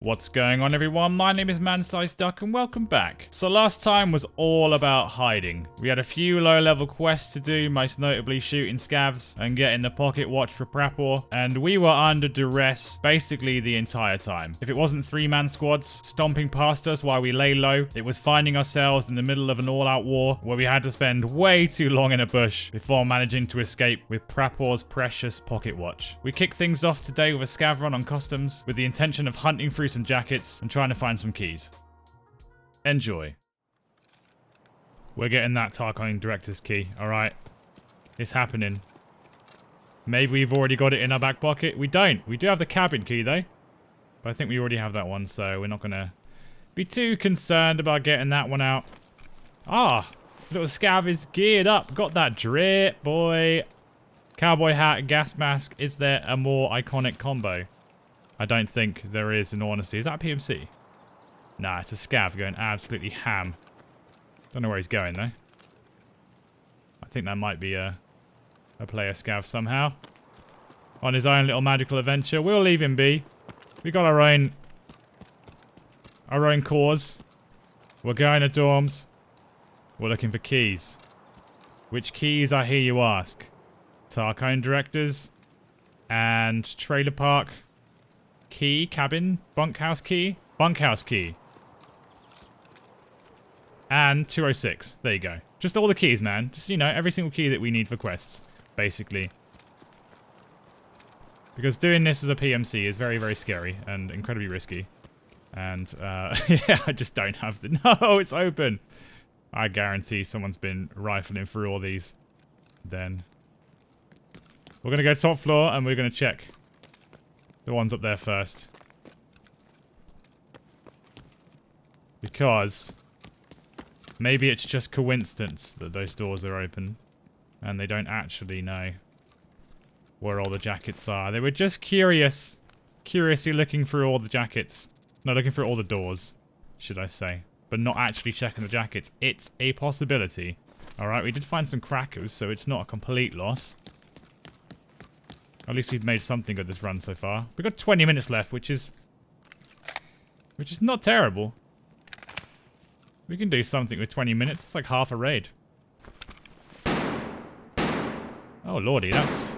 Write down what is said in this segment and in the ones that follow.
What's going on, everyone? My name is ManSizedDuck and welcome back. So last time was all about hiding. We had a few low-level quests to do, most notably shooting scavs and getting the pocket watch for Prapor, and we were under duress basically the entire time. If it wasn't three-man squads stomping past us while we lay low, it was finding ourselves in the middle of an all-out war where we had to spend way too long in a bush before managing to escape with Prapor's precious pocket watch. We kick things off today with a scav run on customs with the intention of hunting through some jackets and trying to find some keys. Enjoy. We're getting that Tarkov director's key, alright? It's happening. Maybe we've already got it in our back pocket. We don't. We do have the cabin key though. But I think we already have that one, so we're not gonna be too concerned about getting that one out. Ah! Little scav is geared up. Got that drip, boy. Cowboy hat, gas mask. Is there a more iconic combo? I don't think there is, in all honesty. Is that a PMC? Nah, it's a scav going absolutely ham. Don't know where he's going, though. I think that might be a player scav somehow. On his own little magical adventure. We'll leave him be. We got our own cause. We're going to dorms. We're looking for keys. Which keys, I hear you ask? Tarkov directors. And trailer park. Key, cabin, bunkhouse key, bunkhouse key. And 206. There you go. Just all the keys, man. Just, you know, every single key that we need for quests, basically. Because doing this as a PMC is very, very scary and incredibly risky. And, yeah, I just don't have the... No, it's open! I guarantee someone's been rifling through all these. Then. We're going to go top floor and we're going to check the ones up there first. Because maybe it's just coincidence that those doors are open and they don't actually know where all the jackets are. They were just curious. Curiously looking through all the jackets. No, looking through all the doors, should I say. But not actually checking the jackets. It's a possibility. Alright, we did find some crackers, so it's not a complete loss. At least we've made something of this run so far. We've got 20 minutes left, which is not terrible. We can do something with 20 minutes. It's like half a raid. Oh, lordy, that's...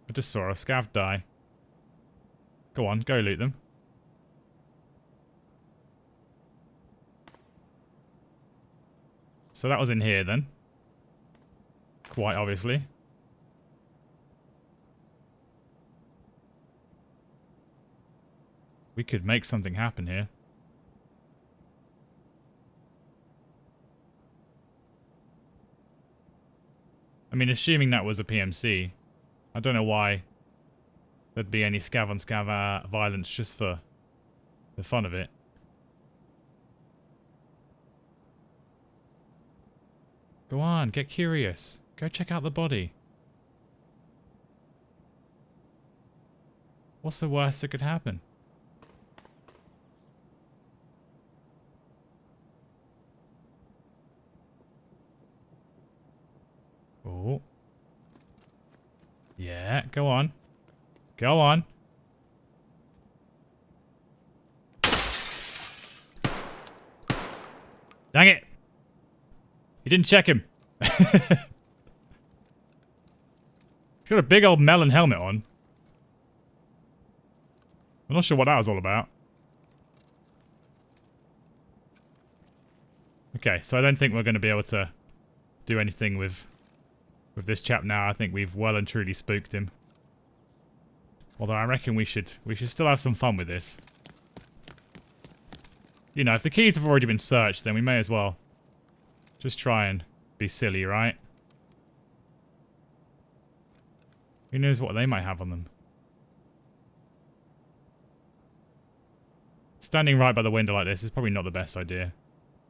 I just saw a scav die. Go on, go loot them. So that was in here then. Quite obviously. We could make something happen here. I mean, assuming that was a PMC, I don't know why there'd be any scav on scav violence just for the fun of it. Go on, get curious. Go check out the body. What's the worst that could happen? Oh. Yeah, go on. Go on. Dang it! You didn't check him. He's got a big old melon helmet on. I'm not sure what that was all about. Okay, so I don't think we're going to be able to do anything with this chap now. I think we've well and truly spooked him. Although I reckon we should still have some fun with this. You know, if the keys have already been searched, then we may as well just try and be silly, right? Who knows what they might have on them? Standing right by the window like this is probably not the best idea.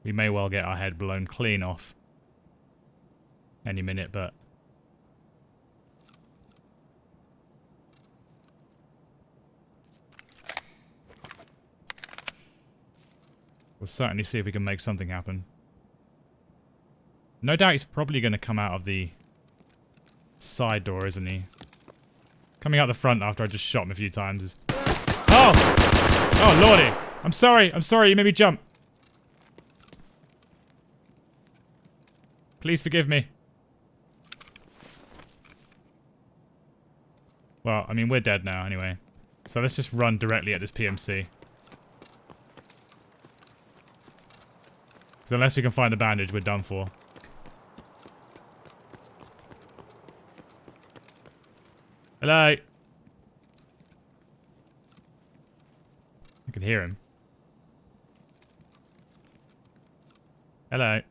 We may well get our head blown clean off any minute, but... we'll certainly see if we can make something happen. No doubt he's probably going to come out of the side door, isn't he? Coming out the front after I just shot him a few times is... Oh! Oh, lordy! I'm sorry, you made me jump. Please forgive me. Well, I mean, we're dead now anyway. So let's just run directly at this PMC. Because unless we can find a bandage, we're done for. Hello? I can hear him. Hello?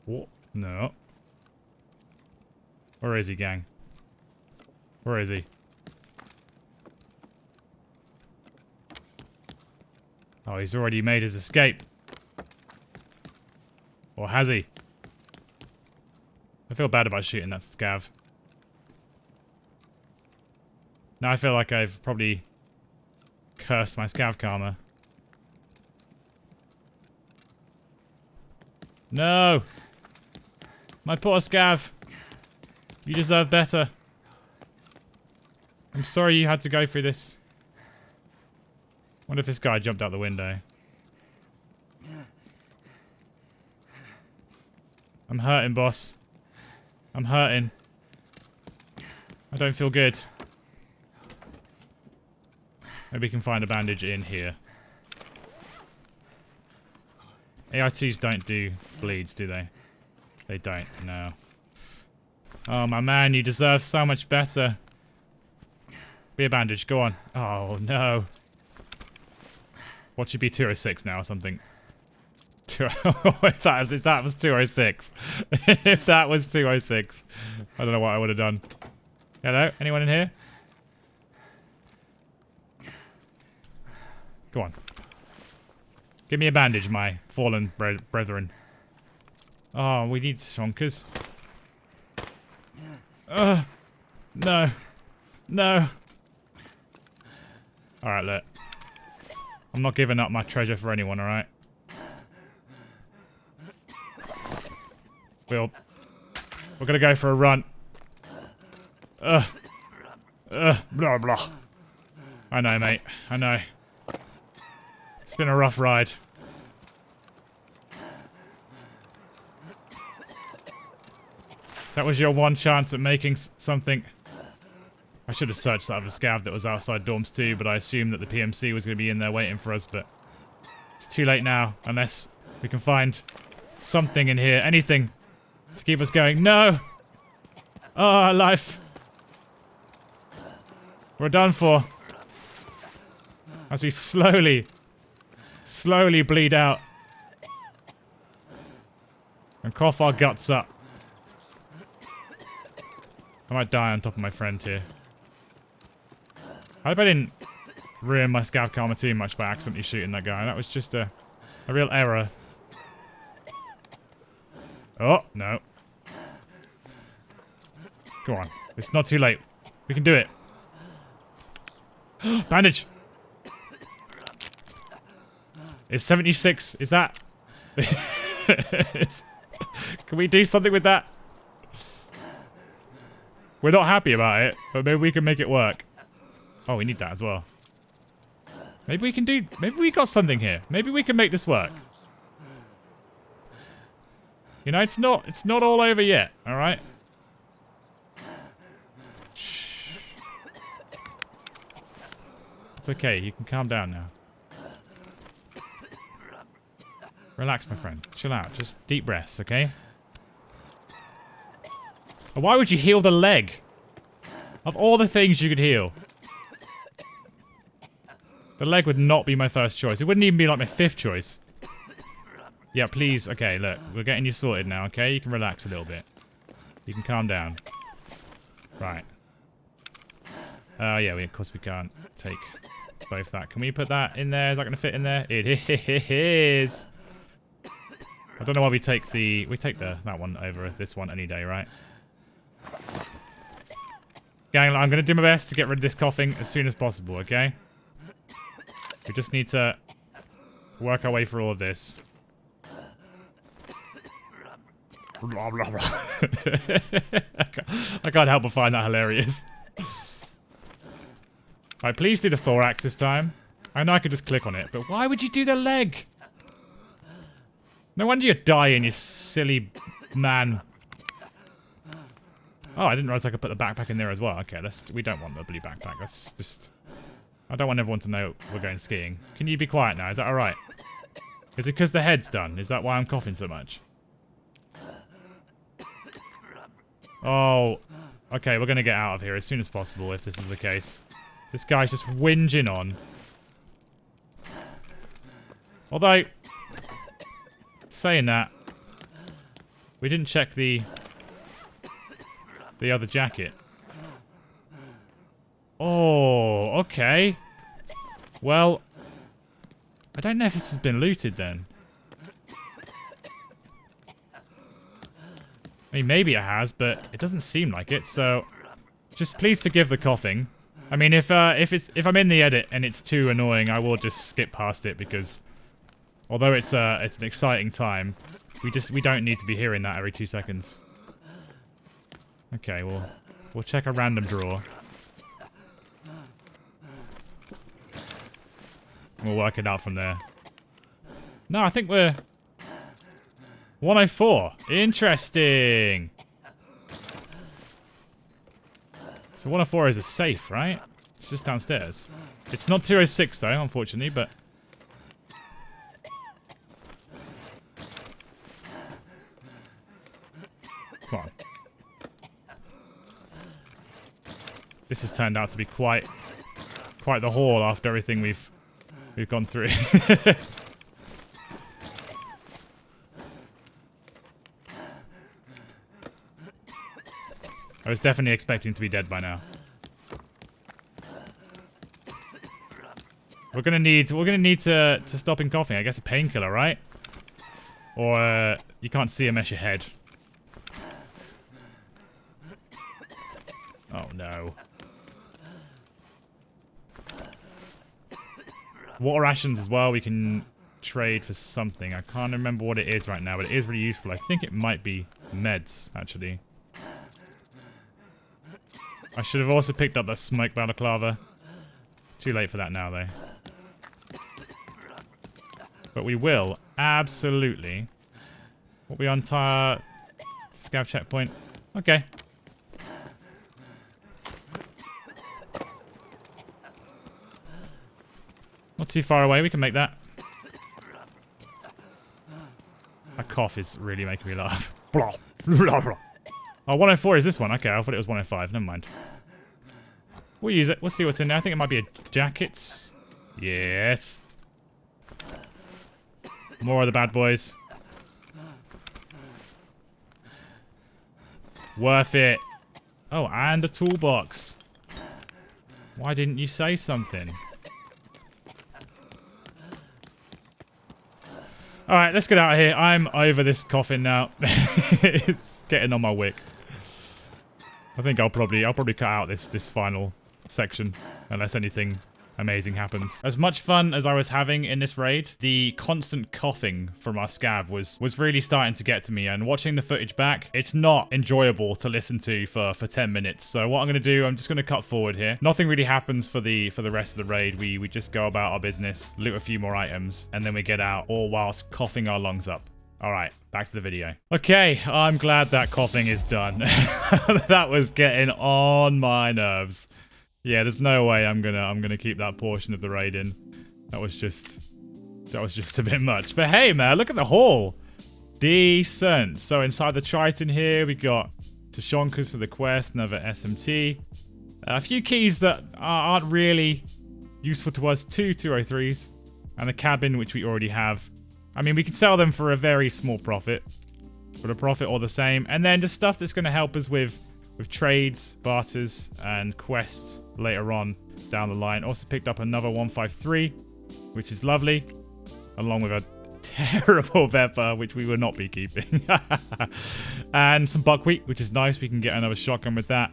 What? No. Where is he, gang? Where is he? Oh, he's already made his escape. Or has he? I feel bad about shooting that scav. Now I feel like I've probably cursed my scav karma. No! My poor scav. You deserve better. I'm sorry you had to go through this. Wonder if this guy jumped out the window. I'm hurting, boss. I'm hurting. I don't feel good. Maybe we can find a bandage in here. AITs don't do bleeds, do they? They don't, no. Oh, my man, you deserve so much better. Be a bandage, go on. Oh, no. What should be 206 now or something? if that was 206. If that was 206. I don't know what I would have done. Hello? Anyone in here? Go on. Give me a bandage, my fallen brethren. Oh, we need sonkers. No. No. Alright, look. I'm not giving up my treasure for anyone, alright? We're gonna go for a run. Blah, blah. I know, mate. I know. It's been a rough ride. That was your one chance at making something. I should have searched that other scav that was outside dorms too, but I assumed that the PMC was going to be in there waiting for us, but it's too late now, unless we can find something in here, anything to keep us going. No! Oh, life. We're done for. As we slowly bleed out and cough our guts up. I might die on top of my friend here. I hope I didn't ruin my scav karma too much by accidentally shooting that guy. That was just a real error. Oh, no. Go on. It's not too late. We can do it. Bandage! It's 76. Is that... Can we do something with that? We're not happy about it, but maybe we can make it work. Oh, we need that as well. Maybe we can do... Maybe we got something here. Maybe we can make this work. You know, it's not all over yet, alright? Shh. It's okay, you can calm down now. Relax, my friend. Chill out. Just deep breaths, okay? Why would you heal the leg? Of all the things you could heal. The leg would not be my first choice. It wouldn't even be like my fifth choice. Yeah, please. Okay, look. We're getting you sorted now, okay? You can relax a little bit. You can calm down. Right. Yeah, of course we can't take both that. Can we put that in there? Is that going to fit in there? It is. I don't know why we take that one over this one any day, right? Gang, I'm going to do my best to get rid of this coughing as soon as possible, okay? We just need to work our way through all of this. Blah, blah, blah. I can't help but find that hilarious. Alright, please do the thorax this time. I know I could just click on it, but why would you do the leg? No wonder you're dying, you silly man. Oh, I didn't realize I could put the backpack in there as well. Okay, we don't want the blue backpack. That's just... I don't want everyone to know we're going skiing. Can you be quiet now? Is that alright? Is it because the head's done? Is that why I'm coughing so much? Oh, okay, we're going to get out of here as soon as possible if this is the case. This guy's just whinging on. Although, saying that, we didn't check the other jacket. Oh, okay. Well, I don't know if this has been looted then. I mean, maybe it has, but it doesn't seem like it, so just please forgive the coughing. I mean, if I'm in the edit and it's too annoying, I will just skip past it because although it's an exciting time, we don't need to be hearing that every 2 seconds. Okay, we'll check a random drawer. We'll work it out from there. No, I think we're 104. Interesting. So 104 is a safe, right? It's just downstairs. It's not 206 though, unfortunately, but... Come on. This has turned out to be quite the haul after everything we've gone through. I was definitely expecting to be dead by now. We're gonna need to stop him coughing. I guess a painkiller, right? Or you can't see him as your head. Oh no. Water rations as well, we can trade for something. I can't remember what it is right now, but it is really useful. I think it might be meds, actually. I should have also picked up that smoke balaclava. Too late for that now, though. But we will, absolutely. What we on scav checkpoint? Okay. Not too far away, we can make that. That cough is really making me laugh. Blah, blah, blah. Oh, 104 is this one. Okay, I thought it was 105. Never mind. We'll use it. We'll see what's in there. I think it might be a jackets. Yes. More of the bad boys. Worth it. Oh, and a toolbox. Why didn't you say something? Alright, let's get out of here. I'm over this coffin now. It's getting on my wick. I think I'll probably cut out this final section unless anything amazing happens. As much fun as I was having in this raid, the constant coughing from our scav was really starting to get to me, and watching the footage back, it's not enjoyable to listen to for 10 minutes. So what I'm going to do, I'm just going to cut forward here. Nothing really happens for the rest of the raid. We just go about our business, loot a few more items, and then we get out, all whilst coughing our lungs up. Alright, back to the video. Okay, I'm glad that coughing is done. That was getting on my nerves. Yeah, there's no way I'm gonna keep that portion of the raid in. That was just a bit much. But hey man, look at the haul. Decent. So inside the Triton here, we got Tashonkas for the quest, another SMT. A few keys that aren't really useful to us, 2 203s, and a cabin which we already have. I mean, we can sell them for a very small profit. For a profit or the same. And then just stuff that's going to help us with trades, barters, and quests later on down the line. Also picked up another 153, which is lovely. Along with a terrible Vepper, which we will not be keeping. And some buckwheat, which is nice. We can get another shotgun with that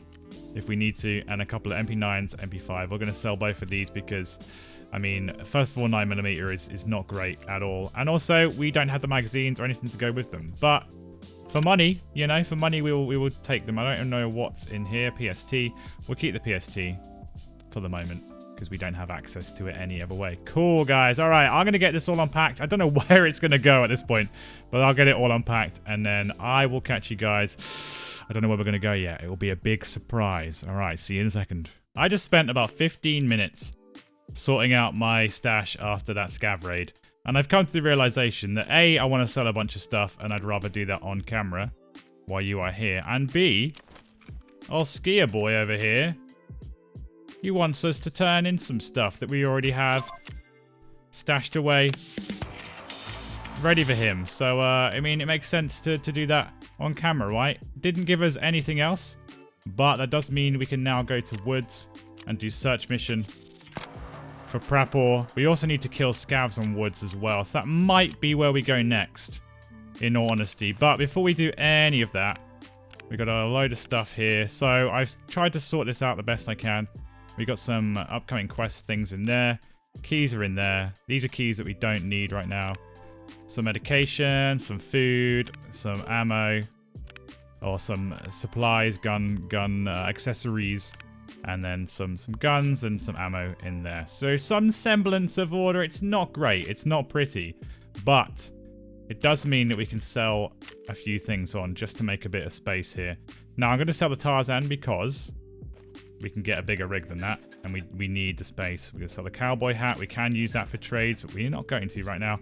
if we need to. And a couple of MP9s, MP5. We're going to sell both of these because... I mean, first of all, 9mm is not great at all. And also, we don't have the magazines or anything to go with them. But For money, you know, for money we will take them. I don't know what's in here. PST. We'll keep the PST for the moment because we don't have access to it any other way. Cool, guys. All right, I'm going to get this all unpacked. I don't know where it's going to go at this point, but I'll get it all unpacked and then I will catch you guys. I don't know where we're going to go yet. It will be a big surprise. All right, see you in a second. I just spent about 15 minutes sorting out my stash after that scav raid. And I've come to the realization that A, I want to sell a bunch of stuff and I'd rather do that on camera while you are here. And B, our skier boy over here, he wants us to turn in some stuff that we already have stashed away ready for him. So, I mean, it makes sense to do that on camera, right? Didn't give us anything else, but that does mean we can now go to woods and do search mission for Prapor. We also need to kill scavs on woods as well, so that might be where we go next, in all honesty. But before we do any of that, we got a load of stuff here. So I've tried to sort this out the best I can. We got some upcoming quest things in there. Keys are in there. These are keys that we don't need right now. Some medication, some food, some ammo, or some supplies, gun accessories. And then some guns and some ammo in there. So some semblance of order. It's not great. It's not pretty. But it does mean that we can sell a few things on just to make a bit of space here. Now I'm going to sell the Tarzan because we can get a bigger rig than that. And we need the space. We're going to sell the cowboy hat. We can use that for trades, but we're not going to right now.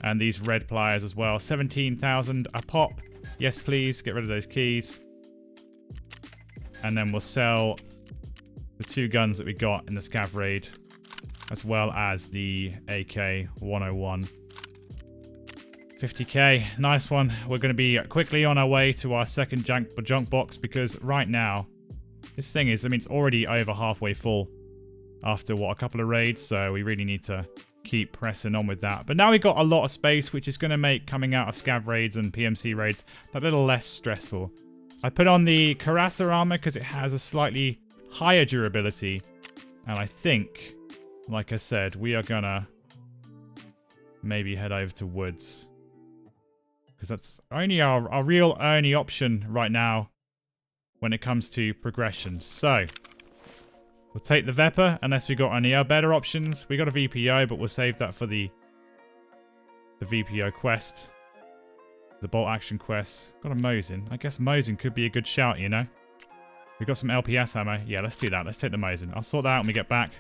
And these red pliers as well. 17,000 a pop. Yes, please. Get rid of those keys. And then we'll sell the 2 guns that we got in the scav raid, as well as the AK-101. 50k, nice one. We're going to be quickly on our way to our second junk box because right now, this thing is, I mean, it's already over halfway full after, what, a couple of raids, so we really need to keep pressing on with that. But now we've got a lot of space, which is going to make coming out of scav raids and PMC raids that little less stressful. I put on the Cuirassier armor because it has a slightly higher durability, and I think, like I said, we are gonna maybe head over to woods because that's only our real only option right now when it comes to progression. So we'll take the Vepr unless we got any better options. We got a VPO, but we'll save that for the VPO quest, the bolt action quest. Got a Mosin. I guess Mosin could be a good shout, you know. We got some LPS ammo. Yeah, let's do that. Let's take the Mosin. I'll sort that out when we get back.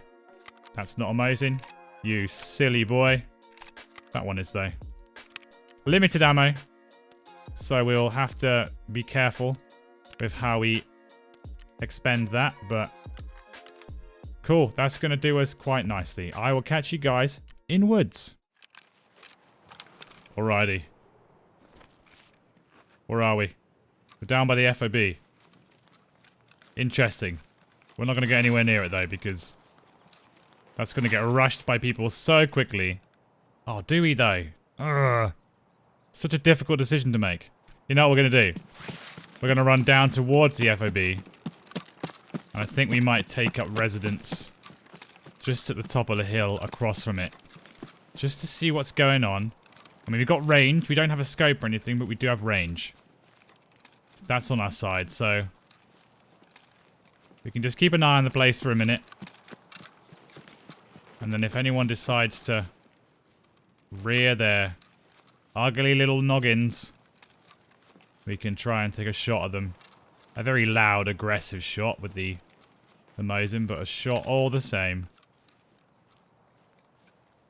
That's not a Mosin. You silly boy. That one is, though. Limited ammo. So we'll have to be careful with how we expend that. But cool. That's going to do us quite nicely. I will catch you guys in woods. Alrighty. Where are we? We're down by the FOB. Interesting. We're not going to get anywhere near it, though, because that's going to get rushed by people so quickly. Oh, do we, though? Ugh. Such a difficult decision to make. You know what we're going to do? We're going to run down towards the FOB. And I think we might take up residence just at the top of the hill across from it. Just to see what's going on. I mean, we've got range. We don't have a scope or anything, but we do have range. That's on our side, so we can just keep an eye on the place for a minute. And then if anyone decides to rear their ugly little noggins, we can try and take a shot at them. A very loud, aggressive shot with the Mosin, but a shot all the same.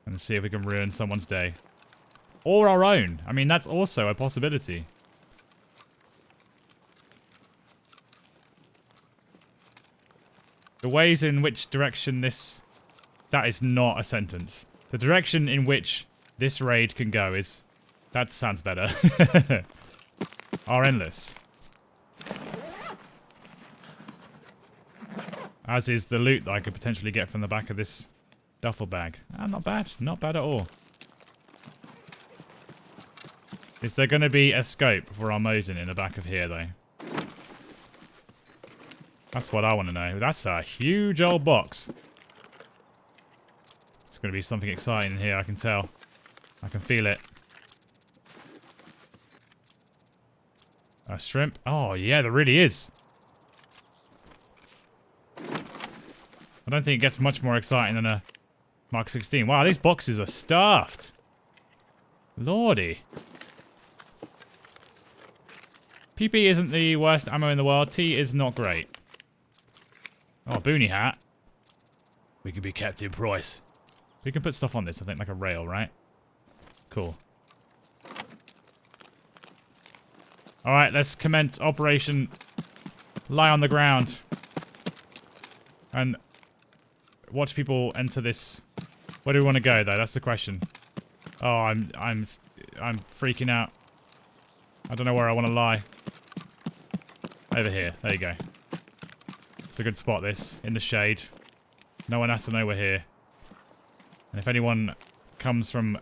And see if we can ruin someone's day. Or our own. I mean, that's also a possibility. The ways in which direction this... That is not a sentence. The direction in which this raid can go is... That sounds better. Are endless. As is the loot that I could potentially get from the back of this duffel bag. Ah, not bad. Not bad at all. Is there going to be a scope for our Mosin in the back of here, though? That's what I want to know. That's a huge old box. It's going to be something exciting in here, I can tell. I can feel it. A shrimp. Oh, yeah, there really is. I don't think it gets much more exciting than a Mark 16. Wow, these boxes are stuffed. Lordy. PP isn't the worst ammo in the world. T is not great. Oh, boonie hat. We can be Captain Price. We can put stuff on this, I think, like a rail, right? Cool. Alright, let's commence Operation Lie on the Ground. And watch people enter this. Where do we want to go, though? That's the question. Oh, I'm freaking out. I don't know where I want to lie. Over here. There you go. It's a good spot, this. In the shade. No one has to know we're here. And if anyone comes from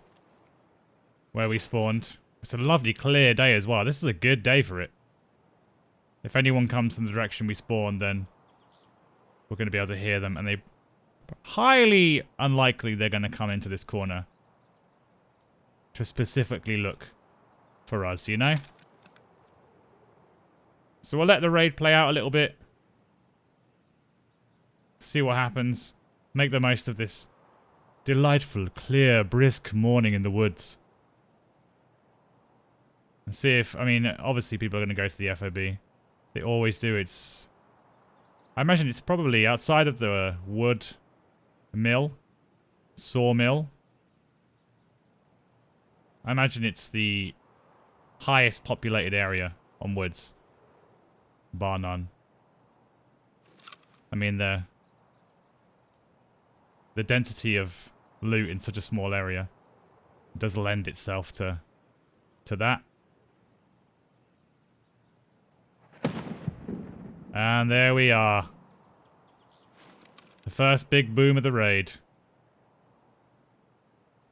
where we spawned... It's a lovely clear day as well. This is a good day for it. If anyone comes from the direction we spawned, then we're going to be able to hear them. And they... Highly unlikely they're going to come into this corner to specifically look for us, you know? So we'll let the raid play out a little bit. See what happens. Make the most of this delightful, clear, brisk morning in the woods. And see if, I mean, obviously people are going to go to the FOB. They always do. I imagine it's probably outside of the wood mill, sawmill. I imagine it's the highest populated area on woods. Bar none. I mean, the density of loot in such a small area does lend itself to that. And there we are. The first big boom of the raid.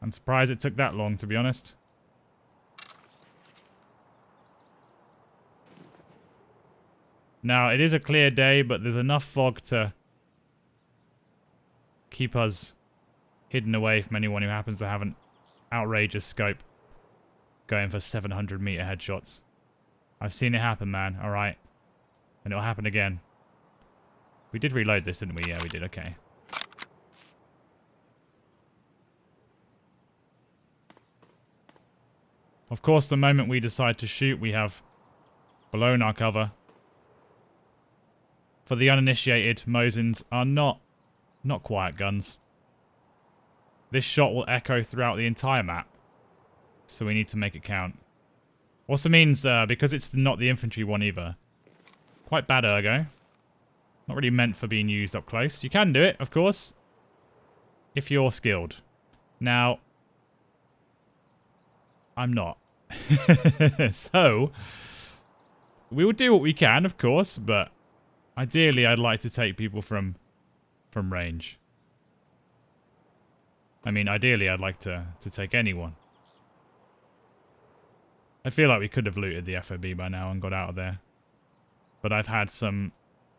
I'm surprised it took that long, to be honest. Now, it is a clear day, but there's enough fog to keep us hidden away from anyone who happens to have an outrageous scope going for 700-meter headshots. I've seen it happen, man. All right. And it'll happen again. We did reload this, didn't we? Yeah, we did. Okay. Of course, the moment we decide to shoot, we have blown our cover. For the uninitiated, Mosins are not quiet guns. This shot will echo throughout the entire map. So we need to make it count. Also means, because it's not the infantry one either, quite bad ergo. Not really meant for being used up close. You can do it, of course, if you're skilled. Now, I'm not. So, we will do what we can, of course, but ideally I'd like to take people from range. I mean, ideally I'd like to take anyone. I feel like we could have looted the FOB by now and got out of there. But I've had some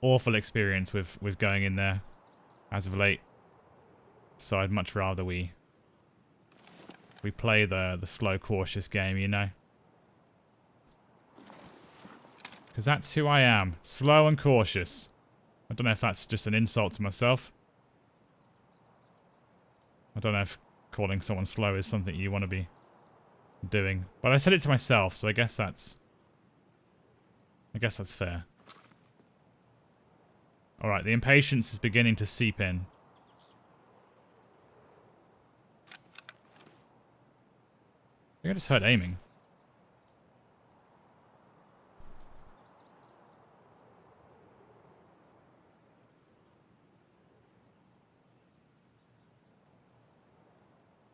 awful experience with going in there as of late. So I'd much rather we play the slow, cautious game, you know? Because that's who I am. Slow and cautious. I don't know if that's just an insult to myself. I don't know if calling someone slow is something you want to be doing. But I said it to myself, so I guess that's fair. Alright, the impatience is beginning to seep in. I think I just heard aiming.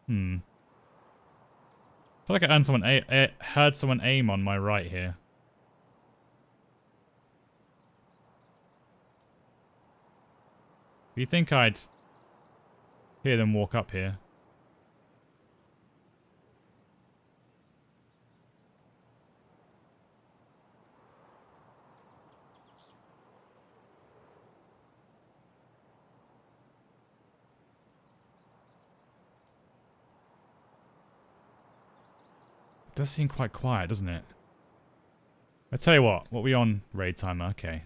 I feel like I heard someone aim on my right here. Do you think I'd hear them walk up here? It does seem quite quiet, doesn't it? I tell you what we on raid timer? Okay.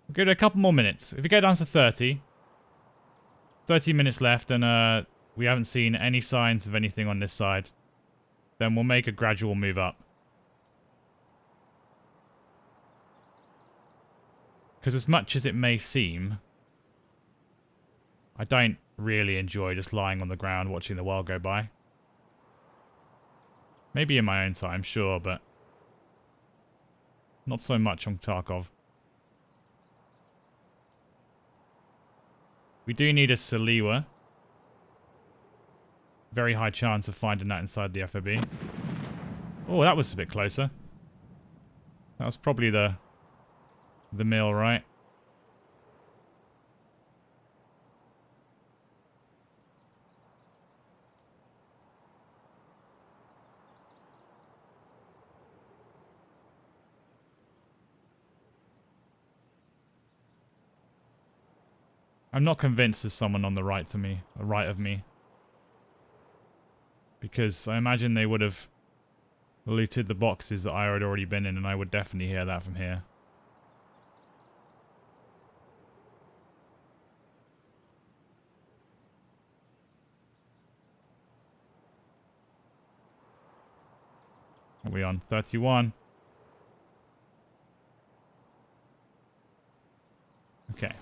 We'll give it a couple more minutes. If we get down to 30 minutes left and we haven't seen any signs of anything on this side, then we'll make a gradual move up. Because as much as it may seem, I don't really enjoy just lying on the ground watching the world go by. Maybe in my own time, sure, but not so much on Tarkov. We do need a Saliwa. Very high chance of finding that inside the FOB. Oh, that was a bit closer. That was probably the mill, right? I'm not convinced there's someone on the right to me, the right of me. Because I imagine they would have looted the boxes that I had already been in, and I would definitely hear that from here. What are we on? 31. Okay.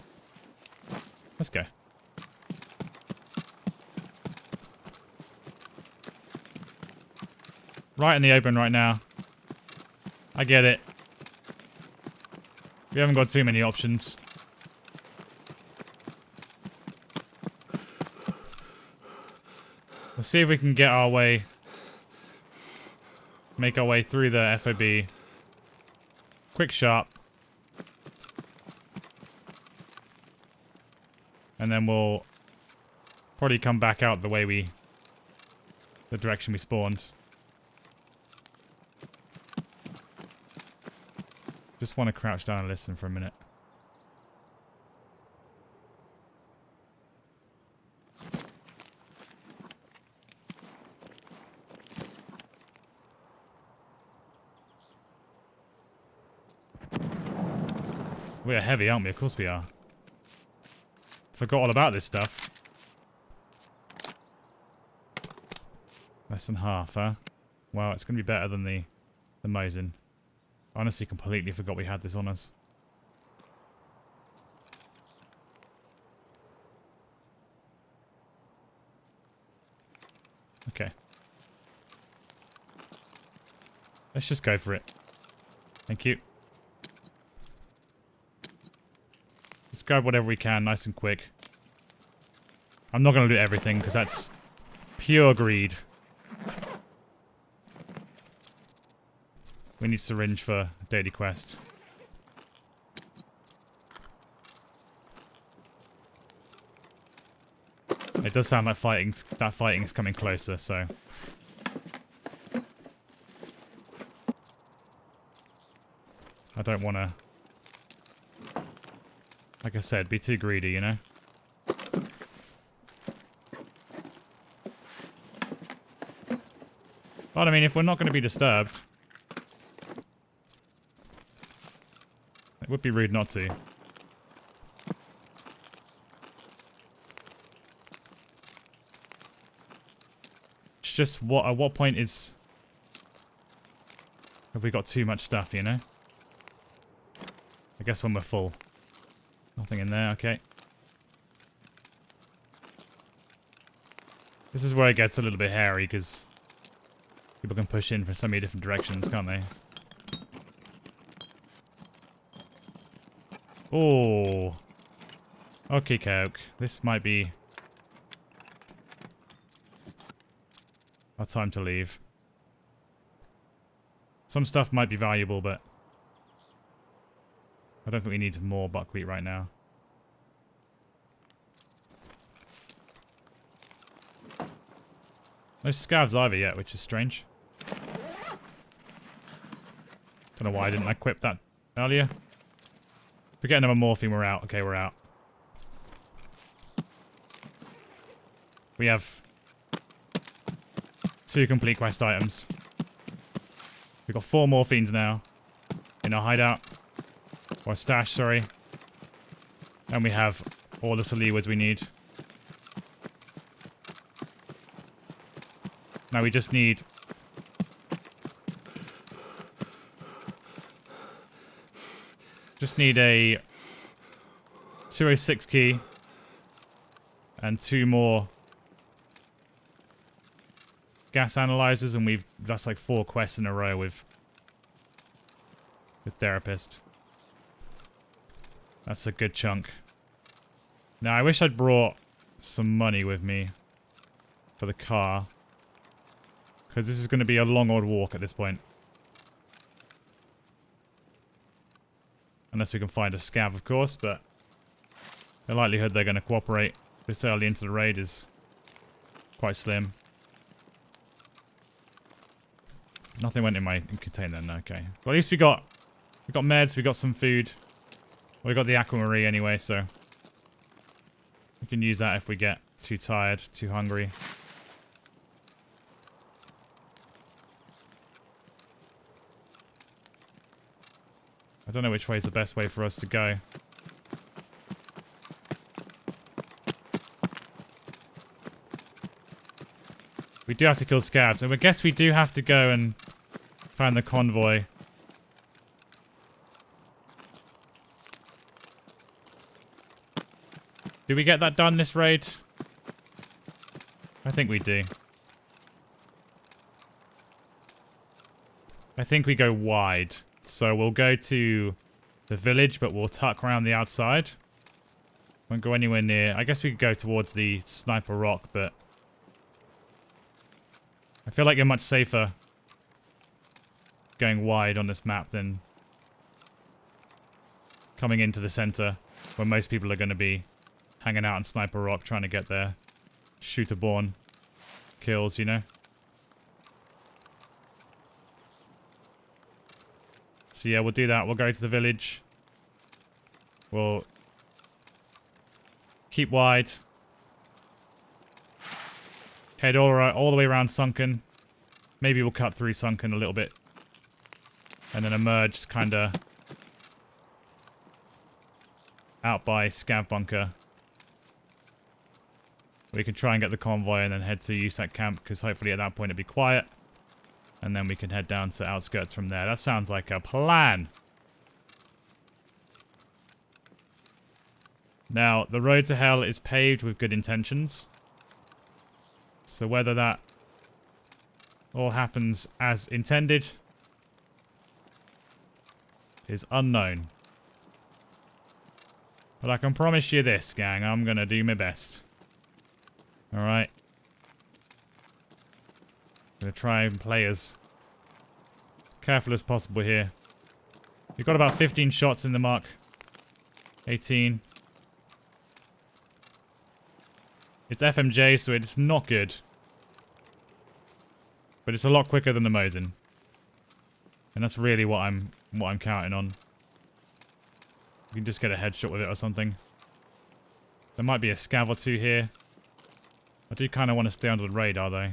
Let's go. Right in the open right now. I get it. We haven't got too many options. Let's see if we can get our way... make our way through the FOB. Quick sharp. And then we'll probably come back out the way the direction we spawned. Just want to crouch down and listen for a minute. We are heavy, aren't we? Of course we are. Forgot all about this stuff. Less than half, huh? Well, it's going to be better than the Mosin. Honestly, completely forgot we had this on us. Okay. Let's just go for it. Thank you. Let's grab whatever we can, nice and quick. I'm not going to do everything, because that's pure greed. We need syringe for a daily quest. It does sound like that fighting's coming closer, so... I don't want to... like I said, be too greedy, you know? But I mean, if we're not going to be disturbed... it would be rude not to. It's just, at what point is... have we got too much stuff, you know? I guess when we're full. Nothing in there, okay. This is where it gets a little bit hairy, because people can push in from so many different directions, can't they? Oh. Okay, Coke. This might be our time to leave. Some stuff might be valuable, but I don't think we need more buckwheat right now. No scavs either yet, which is strange. Don't know why I didn't equip that earlier. If we get another morphine, we're out. Okay, we're out. We have 2 complete quest items. We've got 4 morphines now. in our hideout. Or stash, sorry. And we have all the leewards we need. Now we just need... a 206 key. And 2 more gas analyzers, and that's like 4 quests in a row with therapist. That's a good chunk. Now I wish I'd brought some money with me for the car, because this is going to be a long old walk at this point. Unless we can find a scav, of course, but the likelihood they're going to cooperate this early into the raid is quite slim. Nothing went in my container, no, okay. Well, at least we got meds, we got some food. We got the aquamarine anyway, so we can use that if we get too tired, too hungry. I don't know which way is the best way for us to go. We do have to kill scavs, and I guess we do have to go and find the convoy. Do we get that done this raid? I think we do. I think we go wide. So we'll go to the village, but we'll tuck around the outside. Won't go anywhere near. I guess we could go towards the sniper rock, but I feel like you're much safer going wide on this map than coming into the center, where most people are going to be hanging out on Sniper Rock trying to get their shooter-born kills, you know? So yeah, we'll do that. We'll go to the village. We'll keep wide. Head all the way around Sunken. Maybe we'll cut through Sunken a little bit. And then emerge kind of out by Scav Bunker. We can try and get the convoy and then head to USAC camp, because hopefully at that point it'll be quiet. And then we can head down to outskirts from there. That sounds like a plan. Now, the road to hell is paved with good intentions. So whether that all happens as intended is unknown. But I can promise you this, gang. I'm going to do my best. Alright. Gonna try and play as careful as possible here. We've got about 15 shots in the mark. 18. It's FMJ, so it's not good. But it's a lot quicker than the Mosin. And that's really what I'm counting on. We can just get a headshot with it or something. There might be a scav or two here. I do kind of want to stay under the radar though.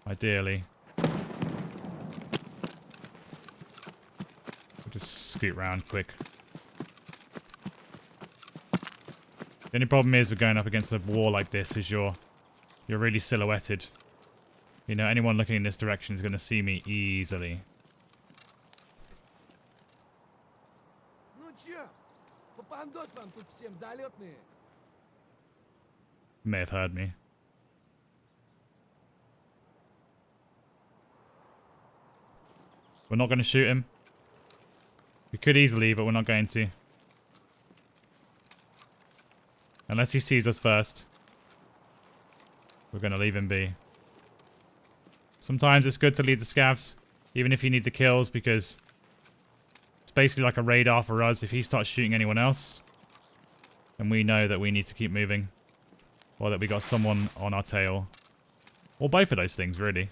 Ideally. We'll just scoot round quick. The only problem is we're going up against a wall like this is you're really silhouetted. You know, anyone looking in this direction is going to see me easily. May have heard me. We're not going to shoot him. We could easily, but we're not going to. Unless he sees us first. We're going to leave him be. Sometimes it's good to lead the scavs, even if you need the kills, because it's basically like a radar for us. If he starts shooting anyone else, then we know that we need to keep moving. Or that we got someone on our tail. Or both of those things, really.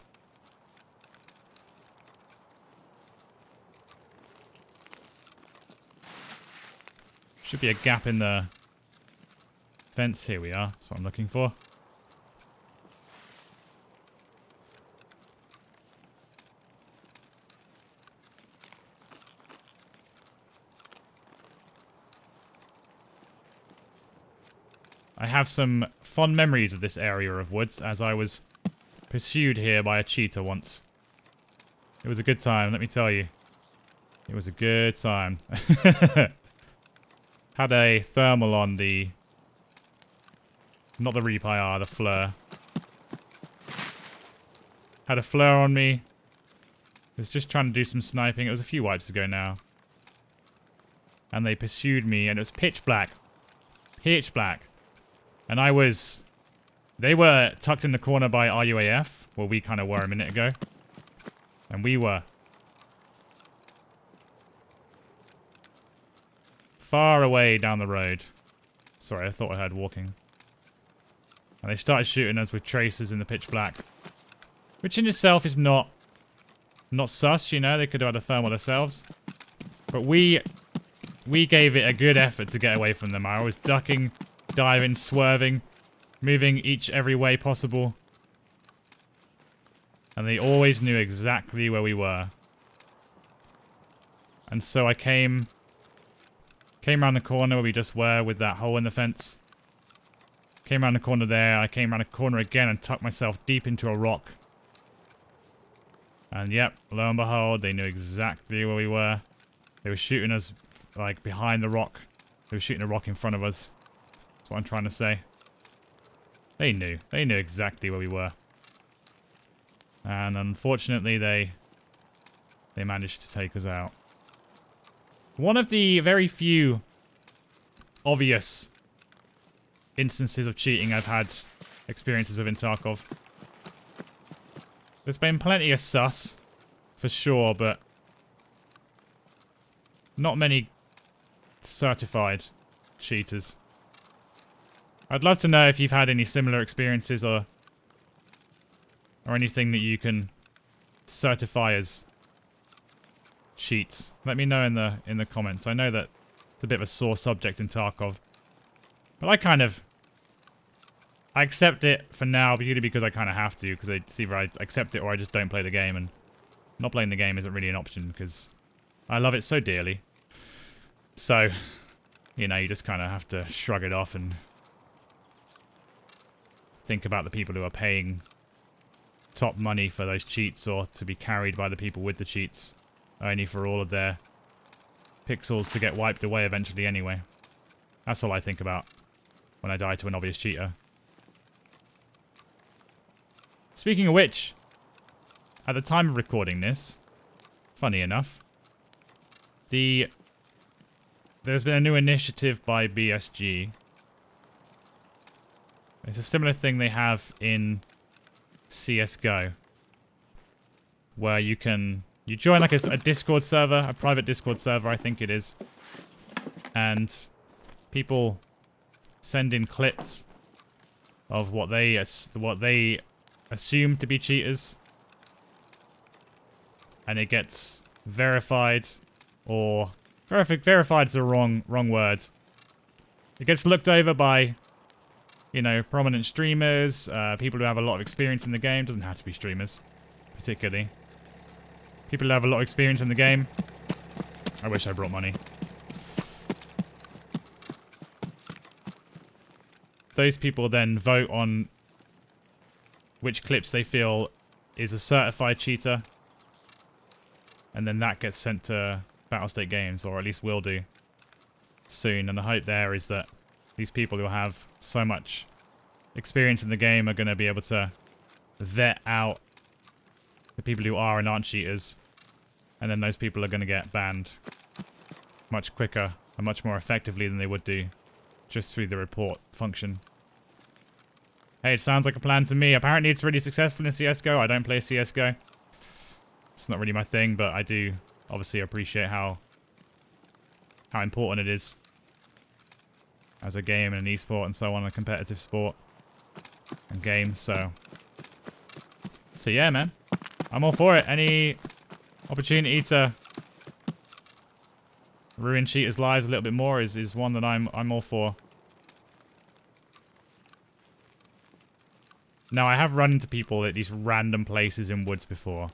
Should be a gap in the fence. Here we are. That's what I'm looking for. I have some fond memories of this area of woods, as I was pursued here by a cheetah once. It was a good time, let me tell you. It was a good time. Had a thermal on the... Not the Reap-IR, the Fleur. Had a Fleur on me. Was just trying to do some sniping. It was a few wipes ago now. And they pursued me, and it was pitch black. Pitch black. And I was... They were tucked in the corner by RUAF, where we kind of were a minute ago. And we were... far away down the road. Sorry, I thought I heard walking. And they started shooting us with tracers in the pitch black. Which in itself is not sus, you know. They could have had a thermal themselves. But we gave it a good effort to get away from them. I was ducking, diving, swerving, moving every way possible. And they always knew exactly where we were. And so I came around the corner where we just were with that hole in the fence. Came around the corner there. I came around the corner again and tucked myself deep into a rock. And yep, lo and behold, they knew exactly where we were. They were shooting us, like, behind the rock. They were shooting a rock in front of us. That's what I'm trying to say. They knew. They knew exactly where we were. And unfortunately, they managed to take us out. One of the very few obvious instances of cheating I've had experiences with in Tarkov. There's been plenty of sus, for sure, but not many certified cheaters. I'd love to know if you've had any similar experiences or anything that you can certify as cheats. Let me know in the comments. I know that it's a bit of a sore subject in Tarkov. But I accept it for now, purely because I kind of have to, because it's either I accept it or I just don't play the game, and not playing the game isn't really an option, because I love it so dearly. So, you know, you just kind of have to shrug it off and think about the people who are paying top money for those cheats, or to be carried by the people with the cheats, only for all of their pixels to get wiped away eventually anyway. That's all I think about when I die to an obvious cheater. Speaking of which, at the time of recording this, funny enough, there's been a new initiative by BSG. It's a similar thing they have in CSGO, where you join like a Discord server, a private Discord server, I think it is, and people send in clips of what they assume to be cheaters, and it gets verified, or verified is the wrong word. It gets looked over by, you know, prominent streamers, people who have a lot of experience in the game. Doesn't have to be streamers, particularly. People who have a lot of experience in the game. I wish I brought money. Those people then vote on which clips they feel is a certified cheater. And then that gets sent to Battlestate Games, or at least will do soon. And the hope there is that these people who have so much experience in the game are going to be able to vet out the people who are and aren't cheaters. And then those people are going to get banned much quicker and much more effectively than they would do just through the report function. Hey, it sounds like a plan to me. Apparently it's really successful in CSGO. I don't play CSGO. It's not really my thing, but I do obviously appreciate how important it is as a game and an esport and so on, a competitive sport and game. So yeah, man. I'm all for it. Any opportunity to ruin cheaters' lives a little bit more is one that I'm all for. Now, I have run into people at these random places in woods before.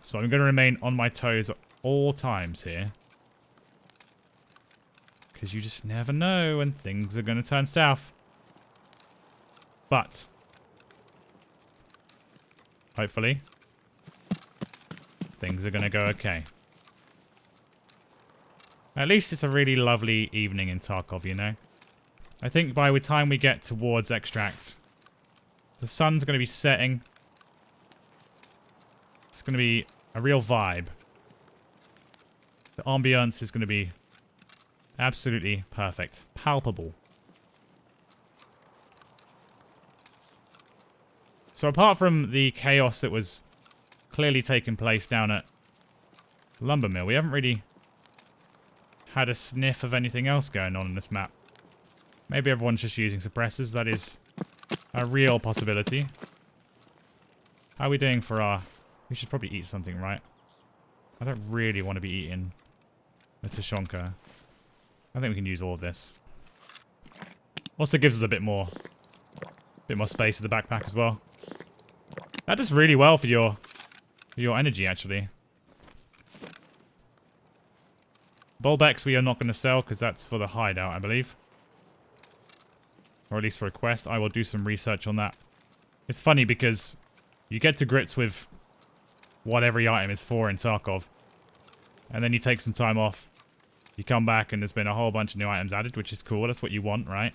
So I'm going to remain on my toes at all times here. Because you just never know when things are going to turn south. But hopefully things are going to go okay. At least it's a really lovely evening in Tarkov, you know. I think by the time we get towards extract, the sun's going to be setting. It's going to be a real vibe. The ambience is going to be absolutely perfect. Palpable. So apart from the chaos that was clearly taking place down at Lumber Mill, we haven't really had a sniff of anything else going on in this map. Maybe everyone's just using suppressors. That is a real possibility. How are we doing for our... We should probably eat something, right? I don't really want to be eating the Tushonka. I think we can use all of this. Also gives us a bit more space in the backpack as well. That does really well for your energy, actually. Bulbex we are not going to sell because that's for the hideout, I believe. Or at least for a quest. I will do some research on that. It's funny because you get to grips with what every item is for in Tarkov. And then you take some time off. You come back and there's been a whole bunch of new items added, which is cool. That's what you want, right?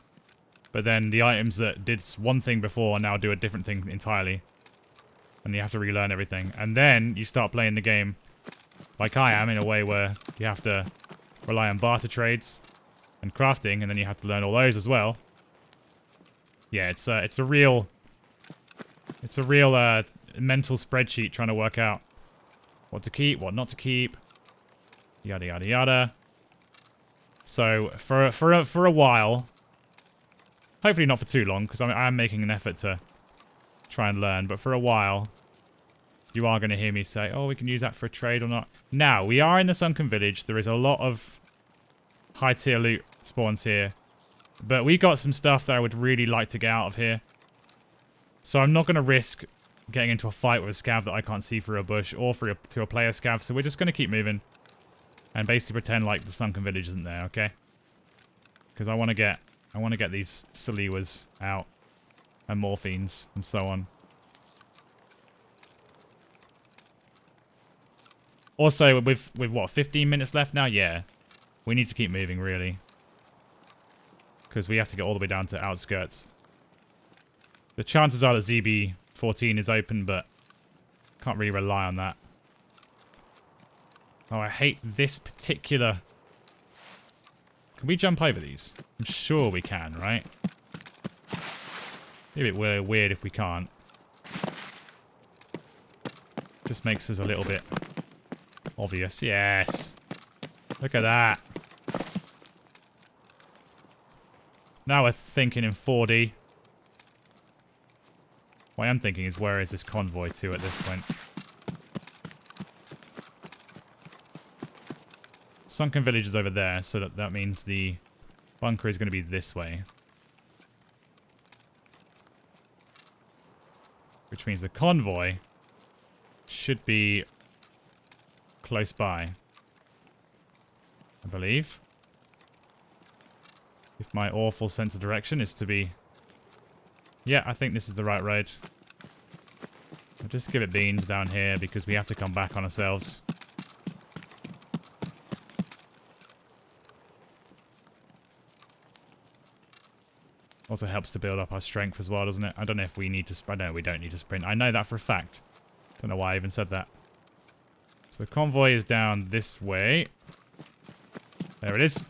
But then the items that did one thing before now do a different thing entirely. And you have to relearn everything. And then you start playing the game like I am, in a way where you have to rely on barter trades and crafting, and then you have to learn all those as well. Yeah, it's a real mental spreadsheet trying to work out what to keep, what not to keep, yada yada yada. So for a while, hopefully not for too long, because I am making an effort to try and learn, but for a while, you are going to hear me say, oh, we can use that for a trade or not. Now, we are in the Sunken Village. There is a lot of high-tier loot spawns here. But we got some stuff that I would really like to get out of here. So I'm not going to risk getting into a fight with a scav that I can't see through a bush or to a player scav. So we're just going to keep moving and basically pretend like the Sunken Village isn't there, okay? Because I want to get these Saliwas out and morphines and so on. Also, with what, 15 minutes left now? Yeah. We need to keep moving, really. Because we have to get all the way down to outskirts. The chances are that ZB14 is open, but can't really rely on that. Oh, I hate this particular... Can we jump over these? I'm sure we can, right? Be a bit weird if we can't. Just makes us a little bit... obvious. Yes. Look at that. Now we're thinking in 4D. What I am thinking is, where is this convoy to at this point? Sunken Village is over there, so that means the bunker is going to be this way. Which means the convoy should be close by, I believe. If my awful sense of direction is to be... Yeah, I think this is the right road. I'll just give it beans down here because we have to come back on ourselves. Also helps to build up our strength as well, doesn't it? I don't know if we need to sprint. No, we don't need to sprint. I know that for a fact. Don't know why I even said that. So the convoy is down this way. There it is.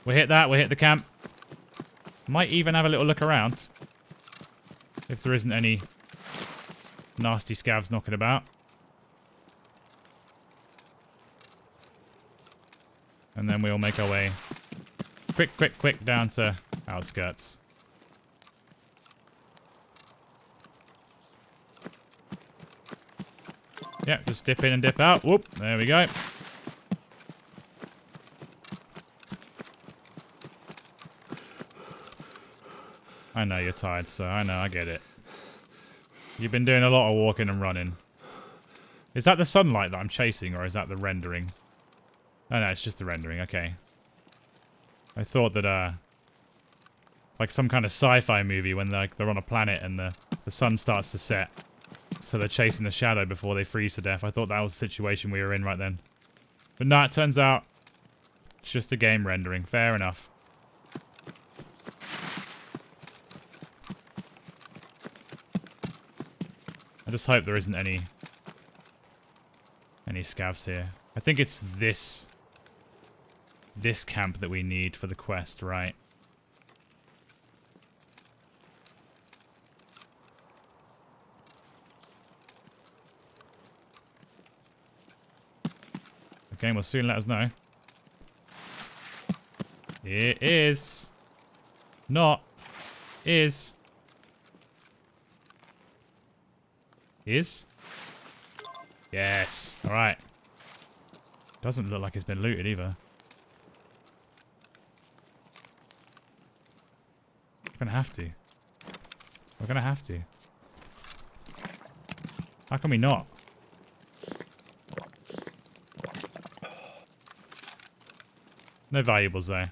We hit that. We hit the camp. Might even have a little look around. If there isn't any nasty scavs knocking about. And then we'll make our way quick down to outskirts. Yeah, just dip in and dip out. Whoop, there we go. I know you're tired, so I know, I get it. You've been doing a lot of walking and running. Is that the sunlight that I'm chasing, or is that the rendering? Oh no, it's just the rendering. Okay. I thought that, like some kind of sci-fi movie when they're on a planet and the sun starts to set. So they're chasing the shadow before they freeze to death. I thought that was the situation we were in right then. But no, it turns out it's just a game rendering. Fair enough. I just hope there isn't any scavs here. I think it's this camp that we need for the quest, right? The game will soon let us know. It is. Not. Is. Is? Yes. Alright. Doesn't look like it's been looted either. We're gonna have to. We're gonna have to. How can we not? No valuables though.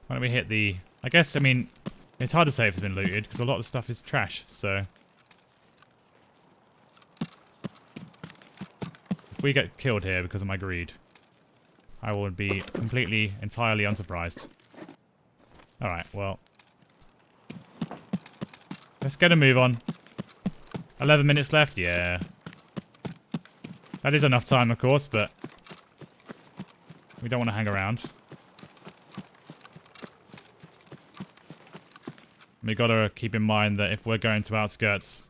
Why don't we hit the... I guess, I mean, it's hard to say if it's been looted because a lot of stuff is trash, so... If we get killed here because of my greed, I would be completely, entirely unsurprised. Alright, well. Let's get a move on. 11 minutes left? Yeah. That is enough time, of course, but we don't want to hang around. We gotta keep in mind that if we're going to outskirts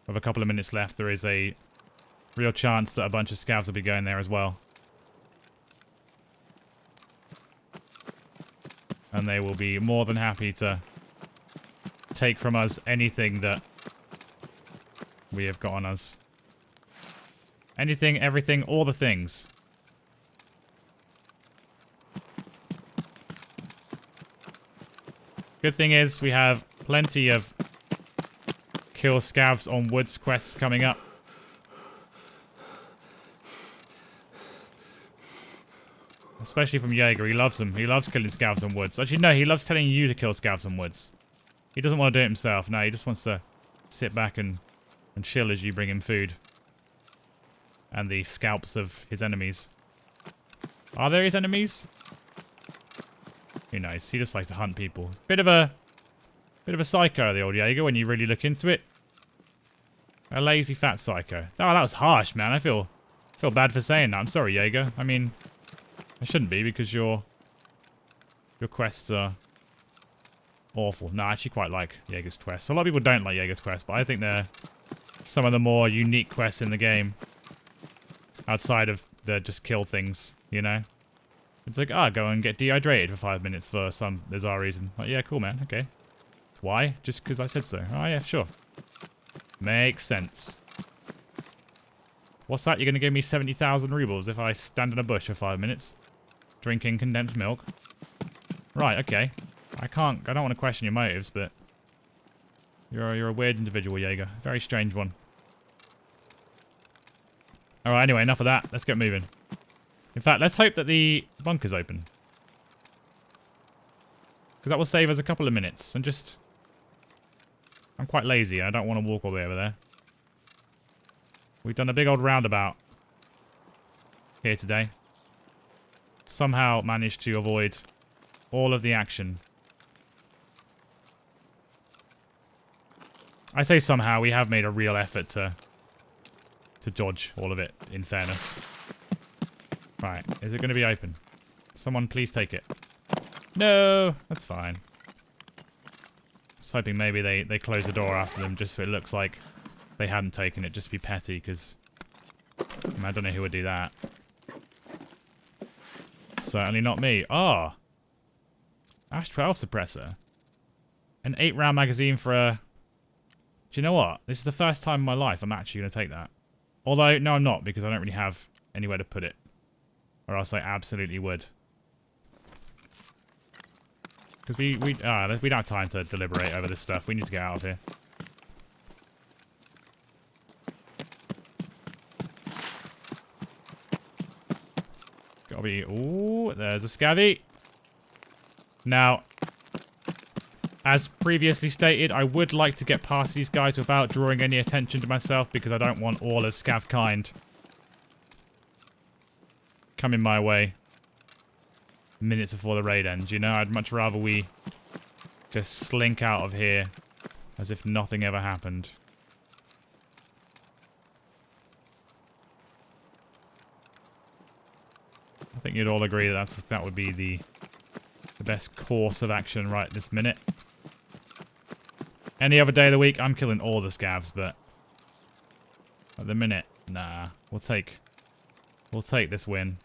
with a couple of minutes left, there is a real chance that a bunch of scavs will be going there as well. And they will be more than happy to take from us anything that we have got on us. Anything, everything, all the things. Good thing is we have plenty of kill scavs on woods quests coming up. Especially from Jaeger. He loves them. He loves killing scavs on woods. Actually, no, he loves telling you to kill scavs on woods. He doesn't want to do it himself. No, he just wants to sit back and chill as you bring him food. And the scalps of his enemies. Are there his enemies? Who knows? He just likes to hunt people. Bit of a psycho, the old Jaeger, when you really look into it. A lazy fat psycho. Oh, that was harsh, man. I feel bad for saying that. I'm sorry, Jaeger. I mean, I shouldn't be because your quests are awful. No, I actually quite like Jaeger's quests. A lot of people don't like Jaeger's quests, but I think they're some of the more unique quests in the game. Outside of the just kill things, you know? It's like, go and get dehydrated for 5 minutes for some bizarre reason. Like, yeah, cool, man. Okay. Why? Just because I said so. Oh, yeah, sure. Makes sense. What's that? You're going to give me 70,000 rubles if I stand in a bush for 5 minutes? Drinking condensed milk? Right, okay. I don't want to question your motives, but... You're a weird individual, Jaeger. Very strange one. Alright, anyway, enough of that. Let's get moving. In fact, let's hope that the bunker's open. Because that will save us a couple of minutes. And just... I'm quite lazy. I don't want to walk all the way over there. We've done a big old roundabout here today. Somehow managed to avoid all of the action. I say somehow. We have made a real effort to dodge all of it, in fairness. Right, is it going to be open? Someone please take it. No, that's fine. I was hoping maybe they close the door after them just so it looks like they hadn't taken it, just to be petty, because I don't know who would do that. Certainly not me. Oh! Ash 12 suppressor. An 8-round magazine for a... Do you know what? This is the first time in my life I'm actually going to take that. Although, no, I'm not, because I don't really have anywhere to put it. Or else I absolutely would. Because we don't have time to deliberate over this stuff. We need to get out of here. Gotta be... Ooh, there's a scabby. Now, as previously stated, I would like to get past these guys without drawing any attention to myself because I don't want all of scav kind coming my way minutes before the raid ends, you know? I'd much rather we just slink out of here as if nothing ever happened. I think you'd all agree that that would be the best course of action right this minute. Any other day of the week, I'm killing all the scavs, but at the minute, nah. We'll take this win.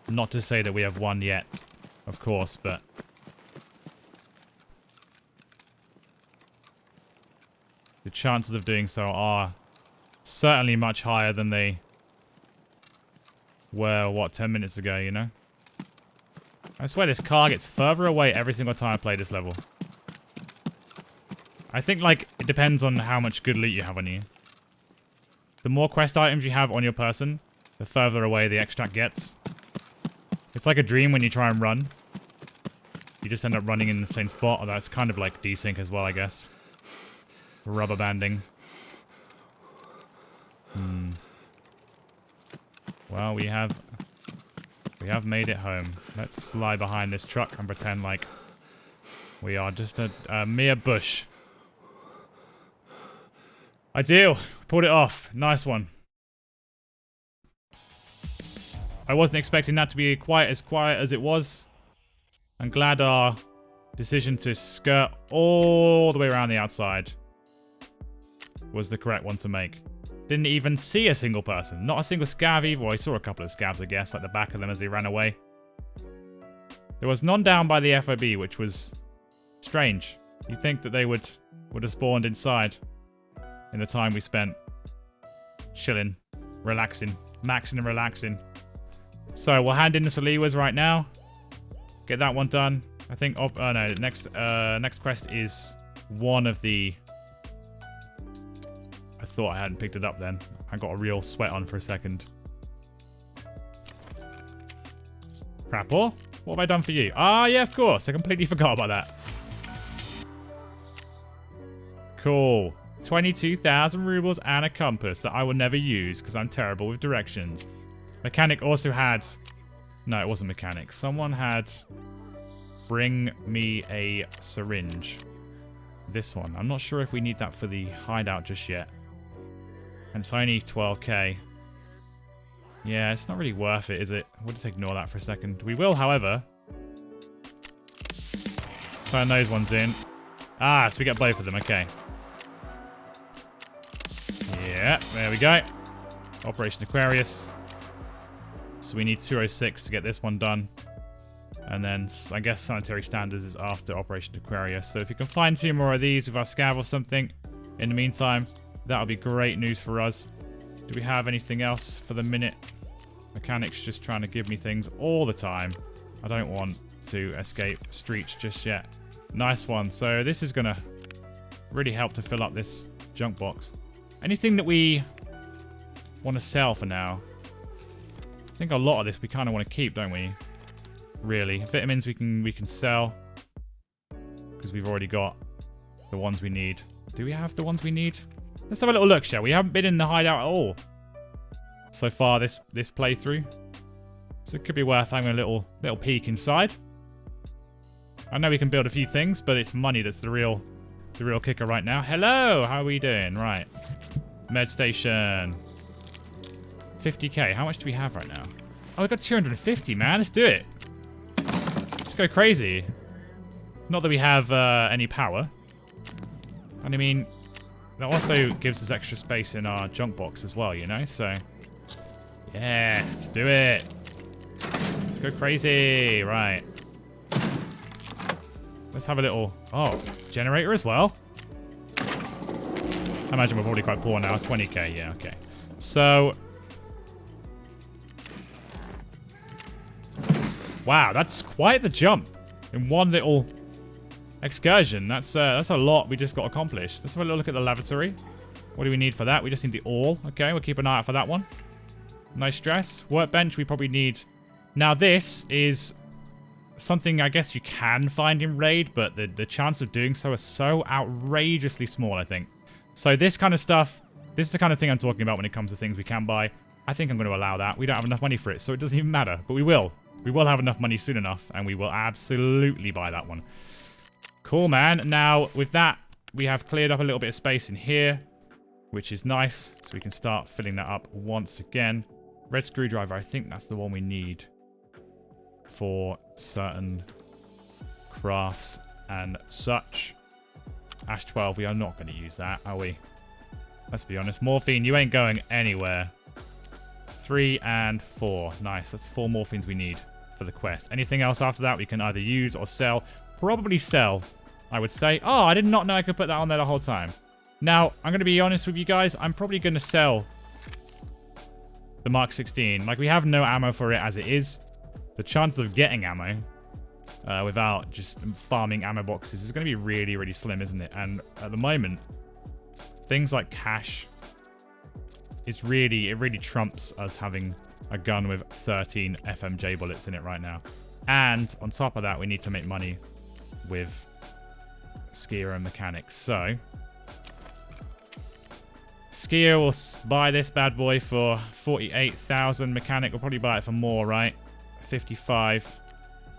Not to say that we have won yet, of course, but the chances of doing so are certainly much higher than they were, what, 10 minutes ago, you know? I swear this car gets further away every single time I play this level. I think, like, it depends on how much good loot you have on you. The more quest items you have on your person, the further away the extract gets. It's like a dream when you try and run. You just end up running in the same spot. Although it's kind of like desync as well, I guess. Rubber banding. Well, we have made it home. Let's lie behind this truck and pretend like we are just a mere bush. Ideal. Pulled it off. Nice one. I wasn't expecting that to be quite as it was. I'm glad our decision to skirt all the way around the outside was the correct one to make. Didn't even see a single person. Not a single scav either. Well, I saw a couple of scavs, I guess, like the back of them as they ran away. There was none down by the FOB, which was strange. You'd think that they would have spawned inside in the time we spent chilling, relaxing, maxing and relaxing. So we'll hand in the Saliwas right now. Get that one done. I think. Oh no, next quest is one of the. I thought I hadn't picked it up then. I got a real sweat on for a second. Crapple, what have I done for you? Ah, yeah, of course. I completely forgot about that. Cool. 22,000 rubles and a compass that I will never use because I'm terrible with directions. Mechanic also had... No, it wasn't mechanic. Someone had... Bring me a syringe. This one. I'm not sure if we need that for the hideout just yet. And it's only 12k. Yeah, it's not really worth it, is it? We'll just ignore that for a second. We will, however. Turn those ones in. Ah, so we get both of them. Okay. Yeah, there we go. Operation Aquarius. So we need 206 to get this one done. And then, I guess, Sanitary Standards is after Operation Aquarius. So if you can find 2 more of these with our scav or something, in the meantime, that'll be great news for us. Do we have anything else for the minute? Mechanic's just trying to give me things all the time. I don't want to escape streets just yet. Nice one. So this is going to really help to fill up this junk box. Anything that we want to sell for now? I think a lot of this we kind of want to keep, don't we? Really. Vitamins we can sell. Because we've already got the ones we need. Do we have the ones we need? Let's have a little look, shall we? We haven't been in the hideout at all so far this playthrough. So it could be worth having a little peek inside. I know we can build a few things, but it's money that's the real kicker right now. Hello, how are we doing? Right. Med station. 50k. How much do we have right now? Oh, we've got 250, man. Let's do it. Let's go crazy. Not that we have any power. And I mean, that also gives us extra space in our junk box as well, you know? So, yes, let's do it. Let's go crazy. Right. Let's have a little... Oh, generator as well. I imagine we're probably quite poor now. 20k, yeah, okay. So... Wow, that's quite the jump in one little excursion. That's a lot we just got accomplished. Let's have a little look at the lavatory. What do we need for that? We just need the all. Okay, we'll keep an eye out for that one. No stress. Workbench, we probably need... Now, this is something I guess you can find in Raid, but the chance of doing so is so outrageously small, I think. So this kind of stuff, this is the kind of thing I'm talking about when it comes to things we can buy. I think I'm going to allow that. We don't have enough money for it, so it doesn't even matter. But we will. We will have enough money soon enough, and we will absolutely buy that one. Cool, man. Now, with that, we have cleared up a little bit of space in here, which is nice. So we can start filling that up once again. Red screwdriver, I think that's the one we need for certain crafts and such. Ash 12, we are not going to use that, are we? Let's be honest. Morphine, you ain't going anywhere. 3 and 4. Nice. That's 4 morphines we need for the quest. Anything else after that we can either use or sell. Probably sell, I would say. Oh, I did not know I could put that on there the whole time. Now, I'm going to be honest with you guys. I'm probably going to sell the Mark 16. Like, we have no ammo for it as it is. The chance of getting ammo without just farming ammo boxes is going to be really, really slim, isn't it? And at the moment, things like cash, it really trumps us having a gun with 13 FMJ bullets in it right now. And on top of that, we need to make money with skier and mechanics. So skier will buy this bad boy for 48,000. Mechanic will probably buy it for more, right? 55.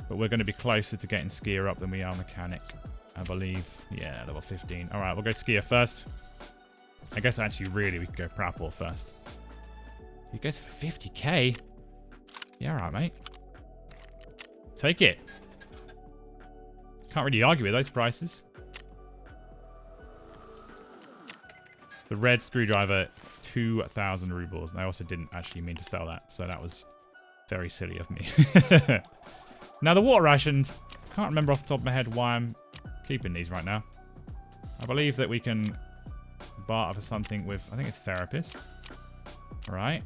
But we're going to be closer to getting skier up than we are mechanic, I believe. Yeah, level 15. All right, we'll go skier first. I guess actually really we could go Prapor first. He goes for 50k. Yeah, all right, mate. Take it. Can't really argue with those prices. The red screwdriver, 2,000 rubles. And I also didn't actually mean to sell that, so that was very silly of me. Now, the water rations, can't remember off the top of my head why I'm keeping these right now. I believe that we can barter for something with, I think it's therapist. Right?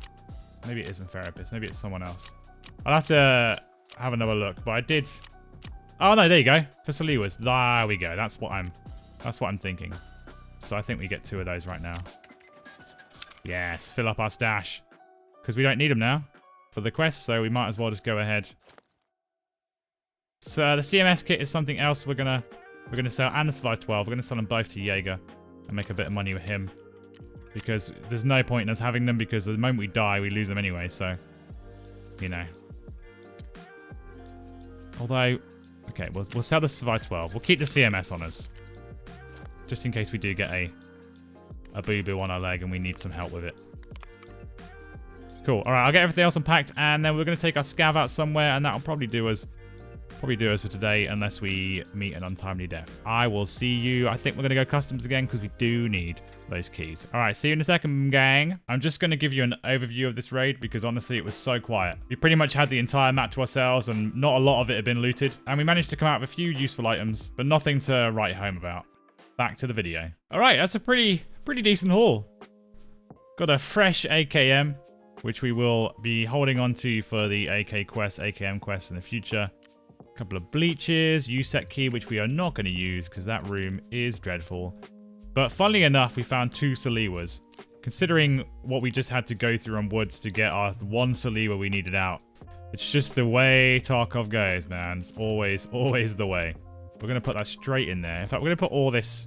Maybe it isn't therapist. Maybe it's someone else. I'll have to have another look, but I did... Oh, no, there you go. For Saliwas. There we go. That's what I'm thinking. So I think we get 2 of those right now. Yes, fill up our stash. Because we don't need them now for the quest, so we might as well just go ahead. So the CMS kit is something else we're gonna sell, and the Survive 12. We're gonna sell them both to Jaeger and make a bit of money with him. Because there's no point in us having them, because the moment we die, we lose them anyway, so... You know. Although... Okay, we'll sell the Survive 12. We'll keep the CMS on us. Just in case we do get a boo-boo on our leg and we need some help with it. Cool. Alright, I'll get everything else unpacked, and then we're going to take our scav out somewhere, and that'll probably do us for today, unless we meet an untimely death. I will see you. I think we're going to go customs again, because we do need those keys. Alright, see you in a second, gang. I'm just going to give you an overview of this raid, because honestly, it was so quiet. We pretty much had the entire map to ourselves, and not a lot of it had been looted. And we managed to come out with a few useful items, but nothing to write home about. Back to the video. Alright, that's a pretty decent haul. Got a fresh AKM, which we will be holding on to for the AK quest, AKM quest in the future. A couple of bleaches, USET key, which we are not going to use because that room is dreadful. But funnily enough, we found 2 Saliwas. Considering what we just had to go through on woods to get our 1 Saliwa we needed out. It's just the way Tarkov goes, man. It's always the way. We're going to put that straight in there. In fact, we're going to put all this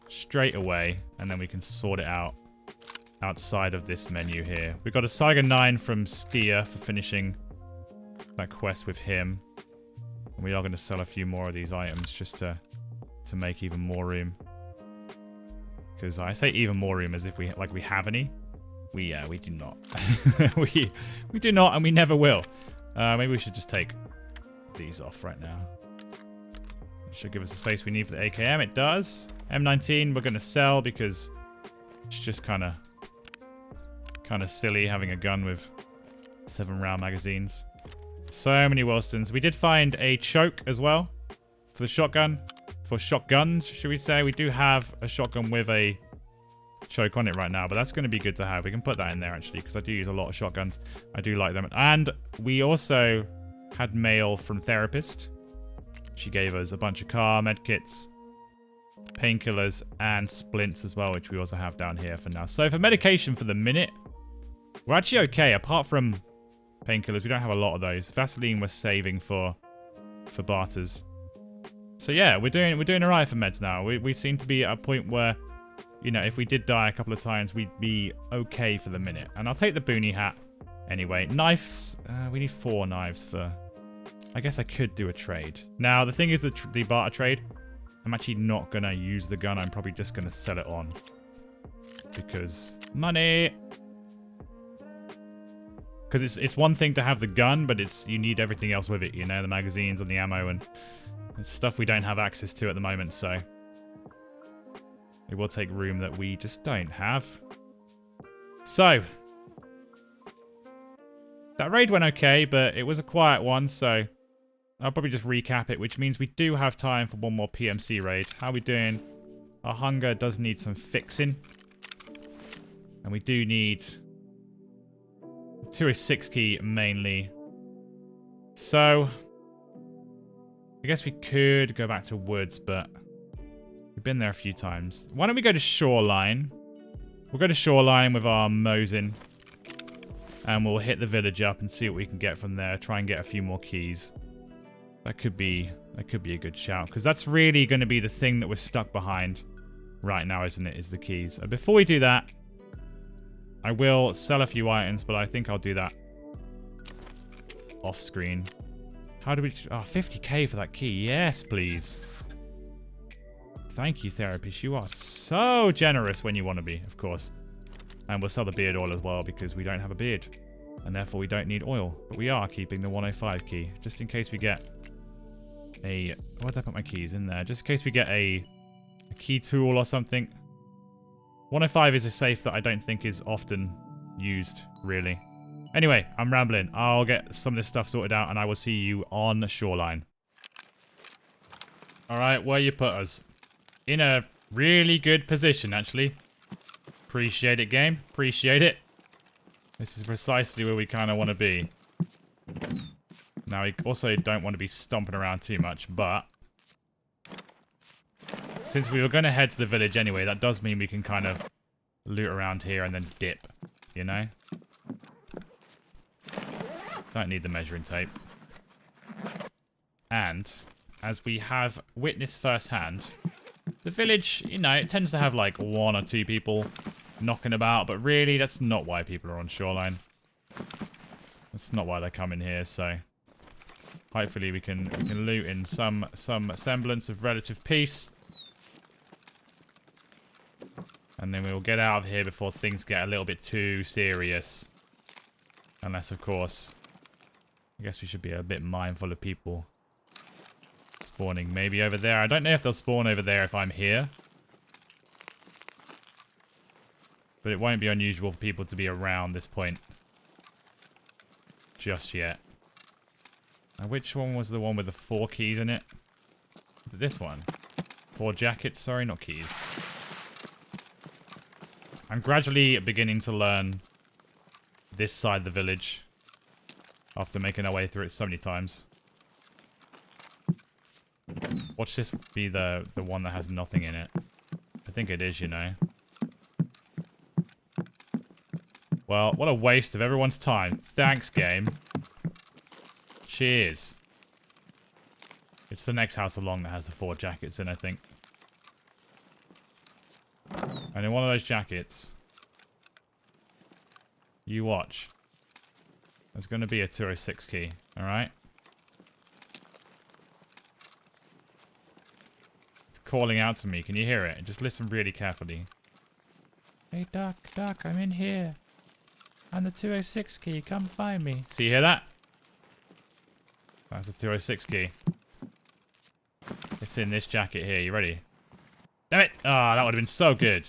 straight away, and then we can sort it out outside of this menu here. We've got a Saiga 9 from Skier for finishing that quest with him. And we are going to sell a few more of these items just to make even more room. Because I say even more room as if we have any. We do not. we do not, and we never will. Maybe we should just take these off right now. It should give us the space we need for the AKM. It does. M19 we're going to sell because it's just kind of silly having a gun with 7-round magazines. So many Wilstons. We did find a choke as well for the shotgun. For shotguns, should we say. We do have a shotgun with a choke on it right now, but that's going to be good to have. We can put that in there, actually, because I do use a lot of shotguns. I do like them. And we also had mail from Therapist. She gave us a bunch of car medkits painkillers, and splints as well, which we also have down here for now. So for medication for the minute, we're actually okay. Apart from painkillers, we don't have a lot of those. Vaseline we're saving for barters. So yeah, we're doing alright for meds now. We seem to be at a point where, you know, if we did die a couple of times, we'd be okay for the minute. And I'll take the boonie hat anyway. Knives, we need 4 knives for... I guess I could do a trade. Now, the thing is the barter trade, I'm actually not going to use the gun. I'm probably just going to sell it on. Because money! Because it's one thing to have the gun, but you need everything else with it, you know? The magazines and the ammo and it's stuff we don't have access to at the moment, so... It will take room that we just don't have. So... That raid went okay, but it was a quiet one, so... I'll probably just recap it, which means we do have time for one more PMC raid. How are we doing? Our hunger does need some fixing. And we do need... 206 key mainly. So... I guess we could go back to woods, but... We've been there a few times. Why don't we go to shoreline? We'll go to shoreline with our Mosin. And we'll hit the village up and see what we can get from there. Try and get a few more keys. That could be a good shout. Because that's really going to be the thing that we're stuck behind right now, isn't it? Is the keys. Before we do that, I will sell a few items, but I think I'll do that off screen. How do we... Oh, 50k for that key. Yes, please. Thank you, Therapist. You are so generous when you want to be, of course. And we'll sell the beard oil as well because we don't have a beard. And therefore we don't need oil. But we are keeping the 105 key. Just in case we get a... Why did I put my keys in there? Just in case we get a key tool or something. 105 is a safe that I don't think is often used, really. Anyway, I'm rambling. I'll get some of this stuff sorted out and I will see you on the shoreline. Alright, where you put us? In a really good position, actually. Appreciate it, game. Appreciate it. This is precisely where we kind of want to be. Now, we also don't want to be stomping around too much, but... Since we were going to head to the village anyway, that does mean we can kind of loot around here and then dip, you know? Don't need the measuring tape. And, as we have witnessed firsthand... The village, you know, it tends to have like 1 or 2 people knocking about, but really that's not why people are on shoreline. That's not why they're coming here, so hopefully we can loot in some semblance of relative peace. And then we'll get out of here before things get a little bit too serious. Unless, of course, I guess we should be a bit mindful of people spawning maybe over there. I don't know if they'll spawn over there if I'm here. But it won't be unusual for people to be around this point. Just yet. Now, which one was the one with the 4 keys in it? Is it this one? 4 jackets? Sorry, not keys. I'm gradually beginning to learn this side of the village. After making our way through it so many times. Watch this be the one that has nothing in it. I think it is, you know. Well, what a waste of everyone's time. Thanks, game. Cheers. It's the next house along that has the 4 jackets in, I think. And in one of those jackets, you watch. There's going to be a 206 key, alright? Calling out to me. Can you hear it? Just listen really carefully. Hey, Duck, I'm in here. I'm the 206 key. Come find me. So you hear that? That's the 206 key. It's in this jacket here. You ready? Damn it! Ah, that would have been so good.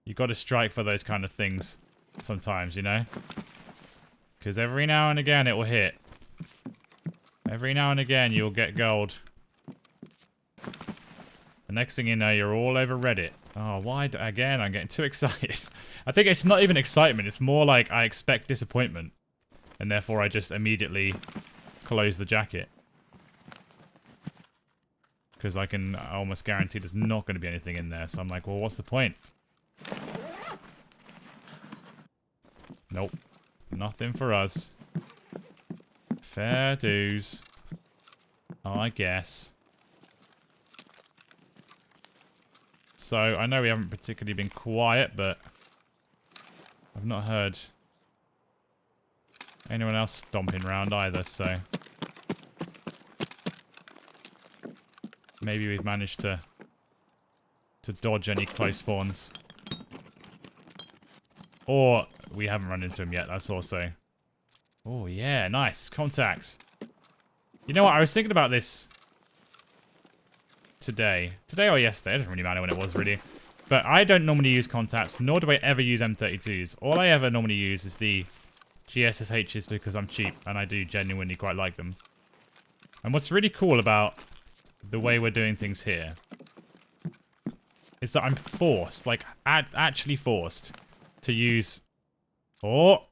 You got to strike for those kind of things sometimes, you know? Because every now and again it will hit. Every now and again, you'll get gold. The next thing you know, you're all over Reddit. Oh, why? Again, I'm getting too excited. I think it's not even excitement. It's more like I expect disappointment. And therefore, I just immediately close the jacket. because I can almost guarantee there's not going to be anything in there. So I'm like, well, what's the point? Nope. Nothing for us. Fair dues. I guess. So, I know we haven't particularly been quiet, but I've not heard anyone else stomping around either, so maybe we've managed to dodge any close spawns. Or we haven't run into them yet, that's also... Oh yeah, nice. Contacts. You know what, I was thinking about this today. Today or yesterday, it doesn't really matter when it was, really. But I don't normally use contacts, nor do I ever use M32s. All I ever normally use is the GSSHs because I'm cheap, and I do genuinely quite like them. And what's really cool about the way we're doing things here is that I'm forced, like, actually forced to use... Oh!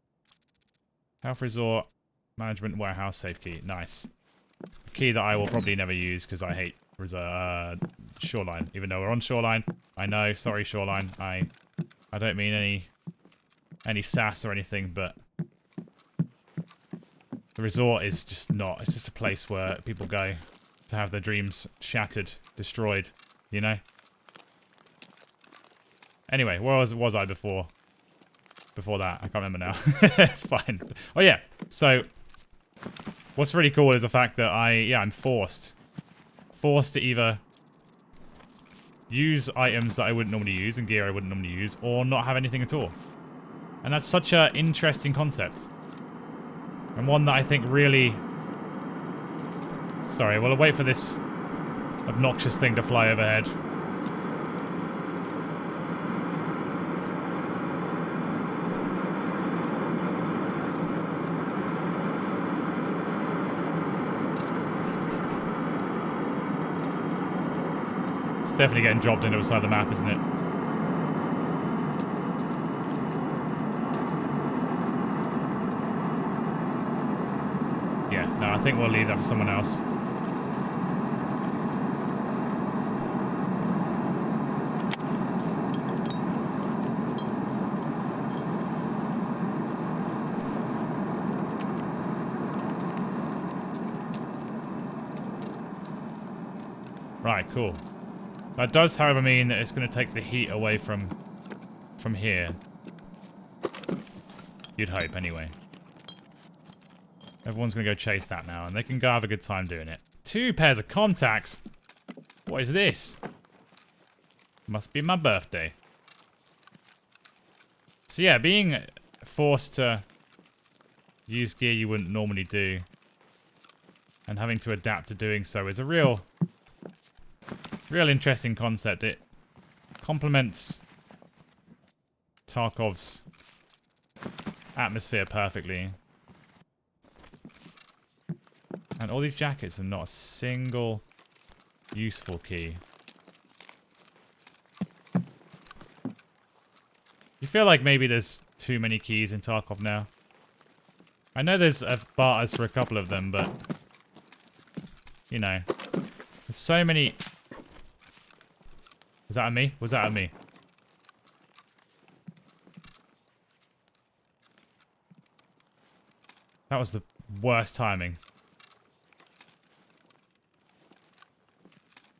Health Resort Management Warehouse Safe Key. Nice. Key that I will probably never use because I hate Shoreline. Even though we're on Shoreline. I know, sorry Shoreline. I don't mean any sass or anything, but the resort is just not. It's just a place where people go to have their dreams shattered, destroyed, you know? Anyway, where was I before? Before that, I can't remember now. It's fine. Oh yeah, so what's really cool is the fact that I'm forced to either use items that I wouldn't normally use and gear I wouldn't normally use, or not have anything at all. And that's such an interesting concept. And one that I think really... Sorry, we'll wait for this obnoxious thing to fly overhead. Definitely getting dropped into the side of the map, isn't it? Yeah, no, I think we'll leave that for someone else. Right, cool. That does, however, mean that it's going to take the heat away from here. You'd hope, anyway. Everyone's going to go chase that now, and they can go have a good time doing it. 2 pairs of contacts? What is this? Must be my birthday. So yeah, being forced to use gear you wouldn't normally do, and having to adapt to doing so is a real interesting concept. It complements Tarkov's atmosphere perfectly. And all these jackets are not a single useful key. You feel like maybe there's too many keys in Tarkov now. I know there's barters for a couple of them, but you know, there's so many. Was that on me? Was that on me? That was the worst timing.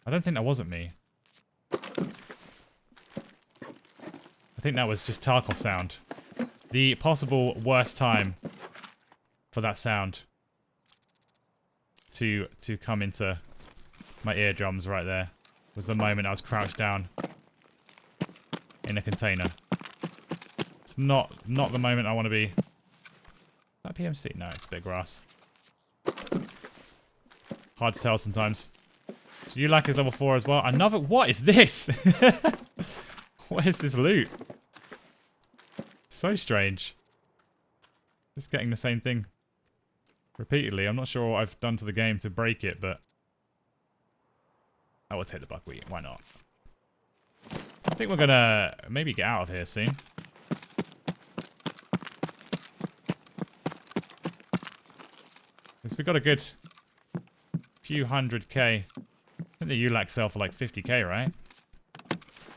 I don't think that wasn't me. I think that was just Tarkov sound. The possible worst time for that sound to come into my eardrums right there was the moment I was crouched down in a container. It's not the moment I want to be. Is that PMC? No, it's a bit of grass. Hard to tell sometimes. So you like his level 4 as well? Another... What is this? What is this loot? So strange. Just getting the same thing repeatedly. I'm not sure what I've done to the game to break it, but I will take the buckwheat. Why not? I think we're gonna maybe get out of here soon. Because we got a good few 100k. think the ULAC sell for like 50k, right?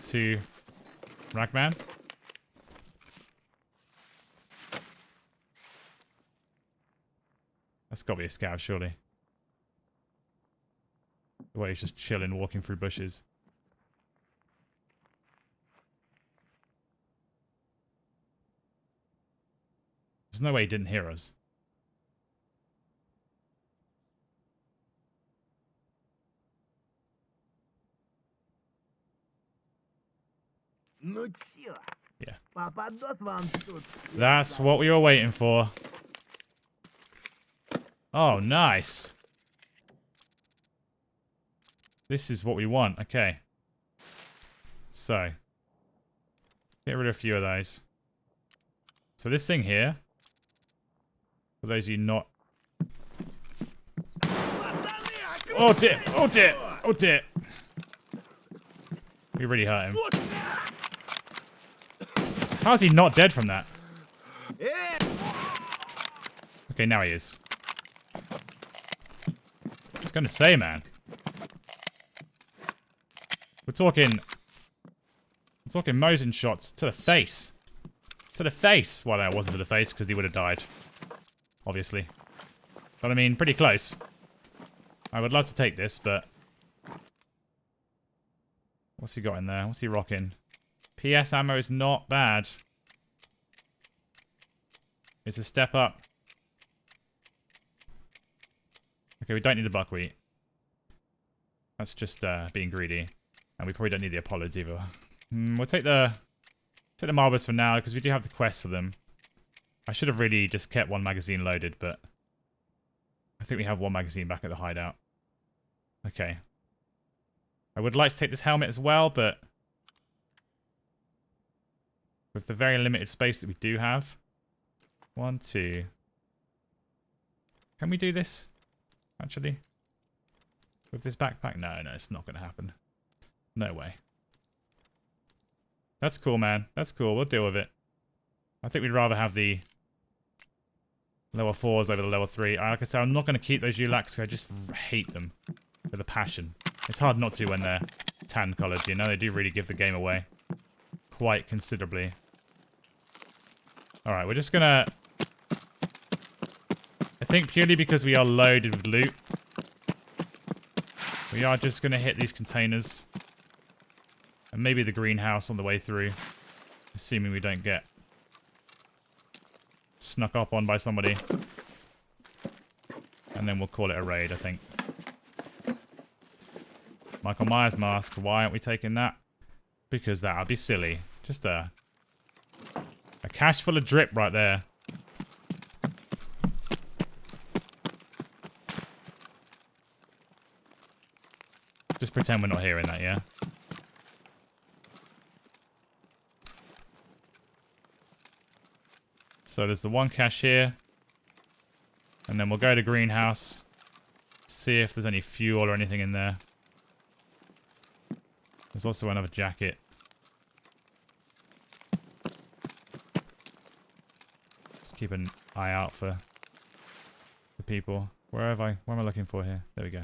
To Ragman. That's got to be a scav, surely. The way he's just chilling, walking through bushes. There's no way he didn't hear us. Yeah. That's what we were waiting for. Oh, nice. This is what we want. Okay. So. Get rid of a few of those. So this thing here. For those of you not... Oh dear! Oh dear! Oh dear! We really hurt him. How is he not dead from that? Okay, now he is. I was gonna say, man. We're talking Mosin shots to the face. To the face! Well, that wasn't to the face, because he would have died. Obviously. But I mean, pretty close. I would love to take this, but... What's he got in there? What's he rocking? PS ammo is not bad. It's a step up. Okay, we don't need the buckwheat. That's just being greedy. And we probably don't need the Apollos either. We'll take the marbles for now, because we do have the quest for them. I should have really just kept one magazine loaded, but... I think we have one magazine back at the hideout. Okay. I would like to take this helmet as well, but... with the very limited space that we do have... 1, 2... Can we do this? Actually? With this backpack? No, it's not going to happen. No way. That's cool, man. That's cool. We'll deal with it. I think we'd rather have the level 4s over the level 3. Like I said, I'm not going to keep those ULACs. I just hate them with a passion. It's hard not to when they're tan colored, you know? They do really give the game away quite considerably. Alright, we're just going to... I think purely because we are loaded with loot, we are just going to hit these containers. And maybe the greenhouse on the way through. Assuming we don't get snuck up on by somebody. And then we'll call it a raid, I think. Michael Myers mask. Why aren't we taking that? Because that would be silly. Just a cache full of drip right there. Just pretend we're not hearing that, yeah? So there's the one cache here. And then we'll go to greenhouse. See if there's any fuel or anything in there. There's also another jacket. Just keep an eye out for the people. Where am I looking for here? There we go.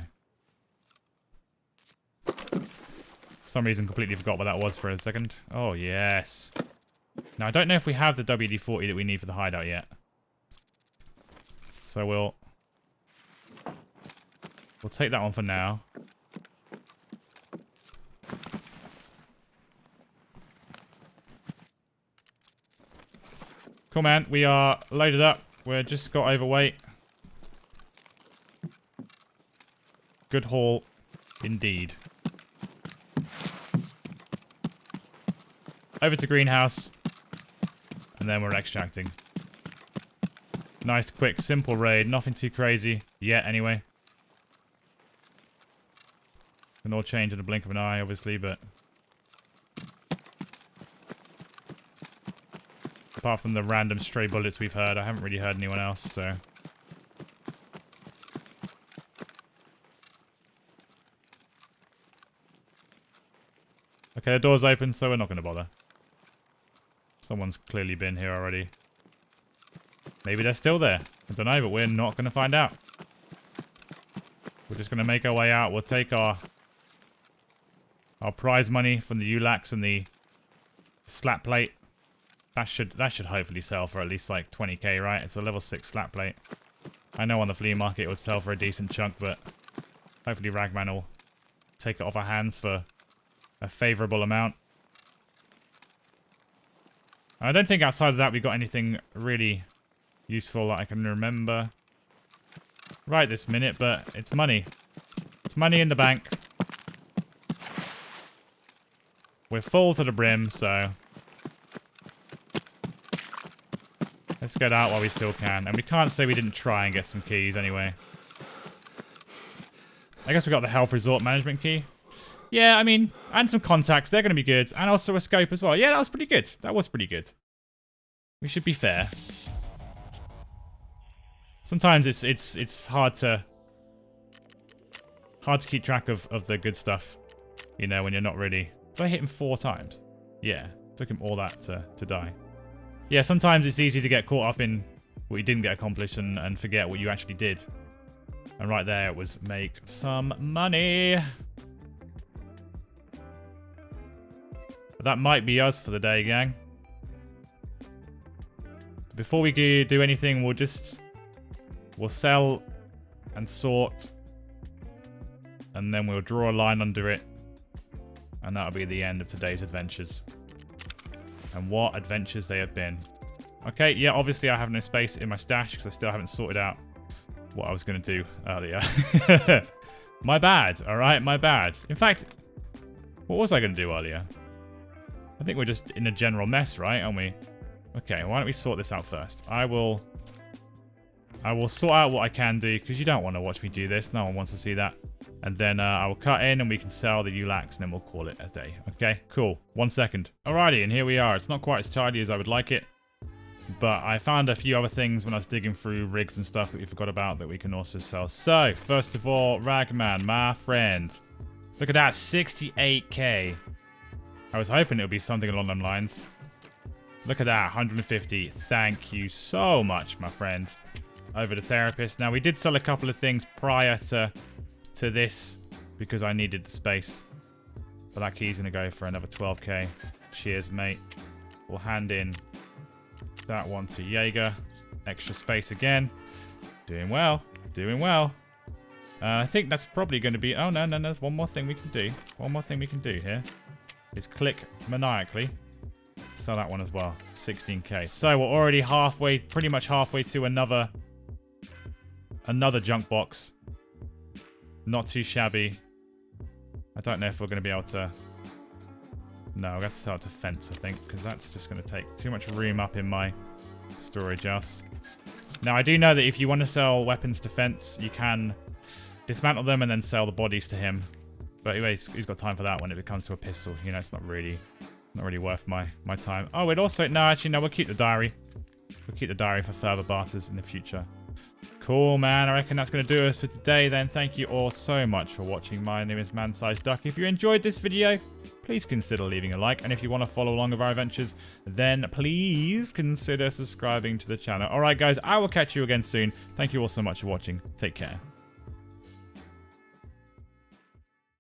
For some reason completely forgot what that was for a second. Oh, yes. Now, I don't know if we have the WD-40 that we need for the hideout yet. So we'll take that one for now. Cool, man. We are loaded up. We're just got overweight. Good haul, indeed. Over to greenhouse. And then we're extracting. Nice, quick, simple raid. Nothing too crazy yet, anyway. Can all change in the blink of an eye, obviously, but... apart from the random stray bullets we've heard, I haven't really heard anyone else, so... Okay, the door's open, so we're not going to bother. Someone's clearly been here already. Maybe they're still there. I don't know, but we're not going to find out. We're just going to make our way out. We'll take our Our prize money from the ULAX and the slap plate. That should hopefully sell for at least like 20k, right? It's a level 6 slap plate. I know on the flea market it would sell for a decent chunk, but hopefully Ragman will take it off our hands for a favourable amount. I don't think outside of that we got anything really useful that I can remember right this minute, but it's money. It's money in the bank. We're full to the brim, so let's get out while we still can. And we can't say we didn't try and get some keys anyway. I guess we got the health resort management key. Yeah, I mean, and some contacts. They're going to be good. And also a scope as well. Yeah, that was pretty good. That was pretty good. We should be fair. Sometimes it's hard to keep track of the good stuff, you know, when you're not really. Did I hit him 4 times? Yeah, took him all that to die. Yeah, sometimes it's easy to get caught up in what you didn't get accomplished and forget what you actually did. And right there it was make some money. But that might be us for the day, gang. Before we do anything, we'll sell and sort. And then we'll draw a line under it. And that'll be the end of today's adventures. And what adventures they have been. Okay, yeah, obviously I have no space in my stash because I still haven't sorted out what I was going to do earlier. My bad, alright? My bad. In fact, what was I going to do earlier? I think we're just in a general mess, right? Aren't we? Okay, why don't we sort this out first? I will sort out what I can do because you don't want to watch me do this. No one wants to see that. And then I will cut in and we can sell the ULAX and then we'll call it a day. Okay, cool. 1 second. Alrighty, and here we are. It's not quite as tidy as I would like it. But I found a few other things when I was digging through rigs and stuff that we forgot about that we can also sell. So, first of all, Ragman, my friend. Look at that, 68k. I was hoping it would be something along those lines. Look at that, 150. Thank you so much, my friend. Over to therapist. Now, we did sell a couple of things prior to this because I needed the space. But that key's going to go for another 12k. Cheers, mate. We'll hand in that one to Jaeger. Extra space again. Doing well. Doing well. I think that's probably going to be... Oh, no. There's one more thing we can do. One more thing we can do here is click maniacally. Sell that one as well. 16k. So we're already halfway, pretty much halfway to another junk box. Not too shabby. I don't know if we're going to be able to... No, we're going to have to sell it to fence, I think, because that's just going to take too much room up in my storage house. Now, I do know that if you want to sell weapons to fence, you can dismantle them and then sell the bodies to him. But anyway, he's got time for that when it comes to a pistol. You know, it's not really worth my time. Oh, it also... No, actually, no, we'll keep the diary. We'll keep the diary for further barters in the future. Cool, man. I reckon that's going to do us for today then. Thank you all so much for watching. My name is ManSizedDuck. If you enjoyed this video, please consider leaving a like. And if you want to follow along with our adventures, then please consider subscribing to the channel. Alright, guys, I will catch you again soon. Thank you all so much for watching. Take care.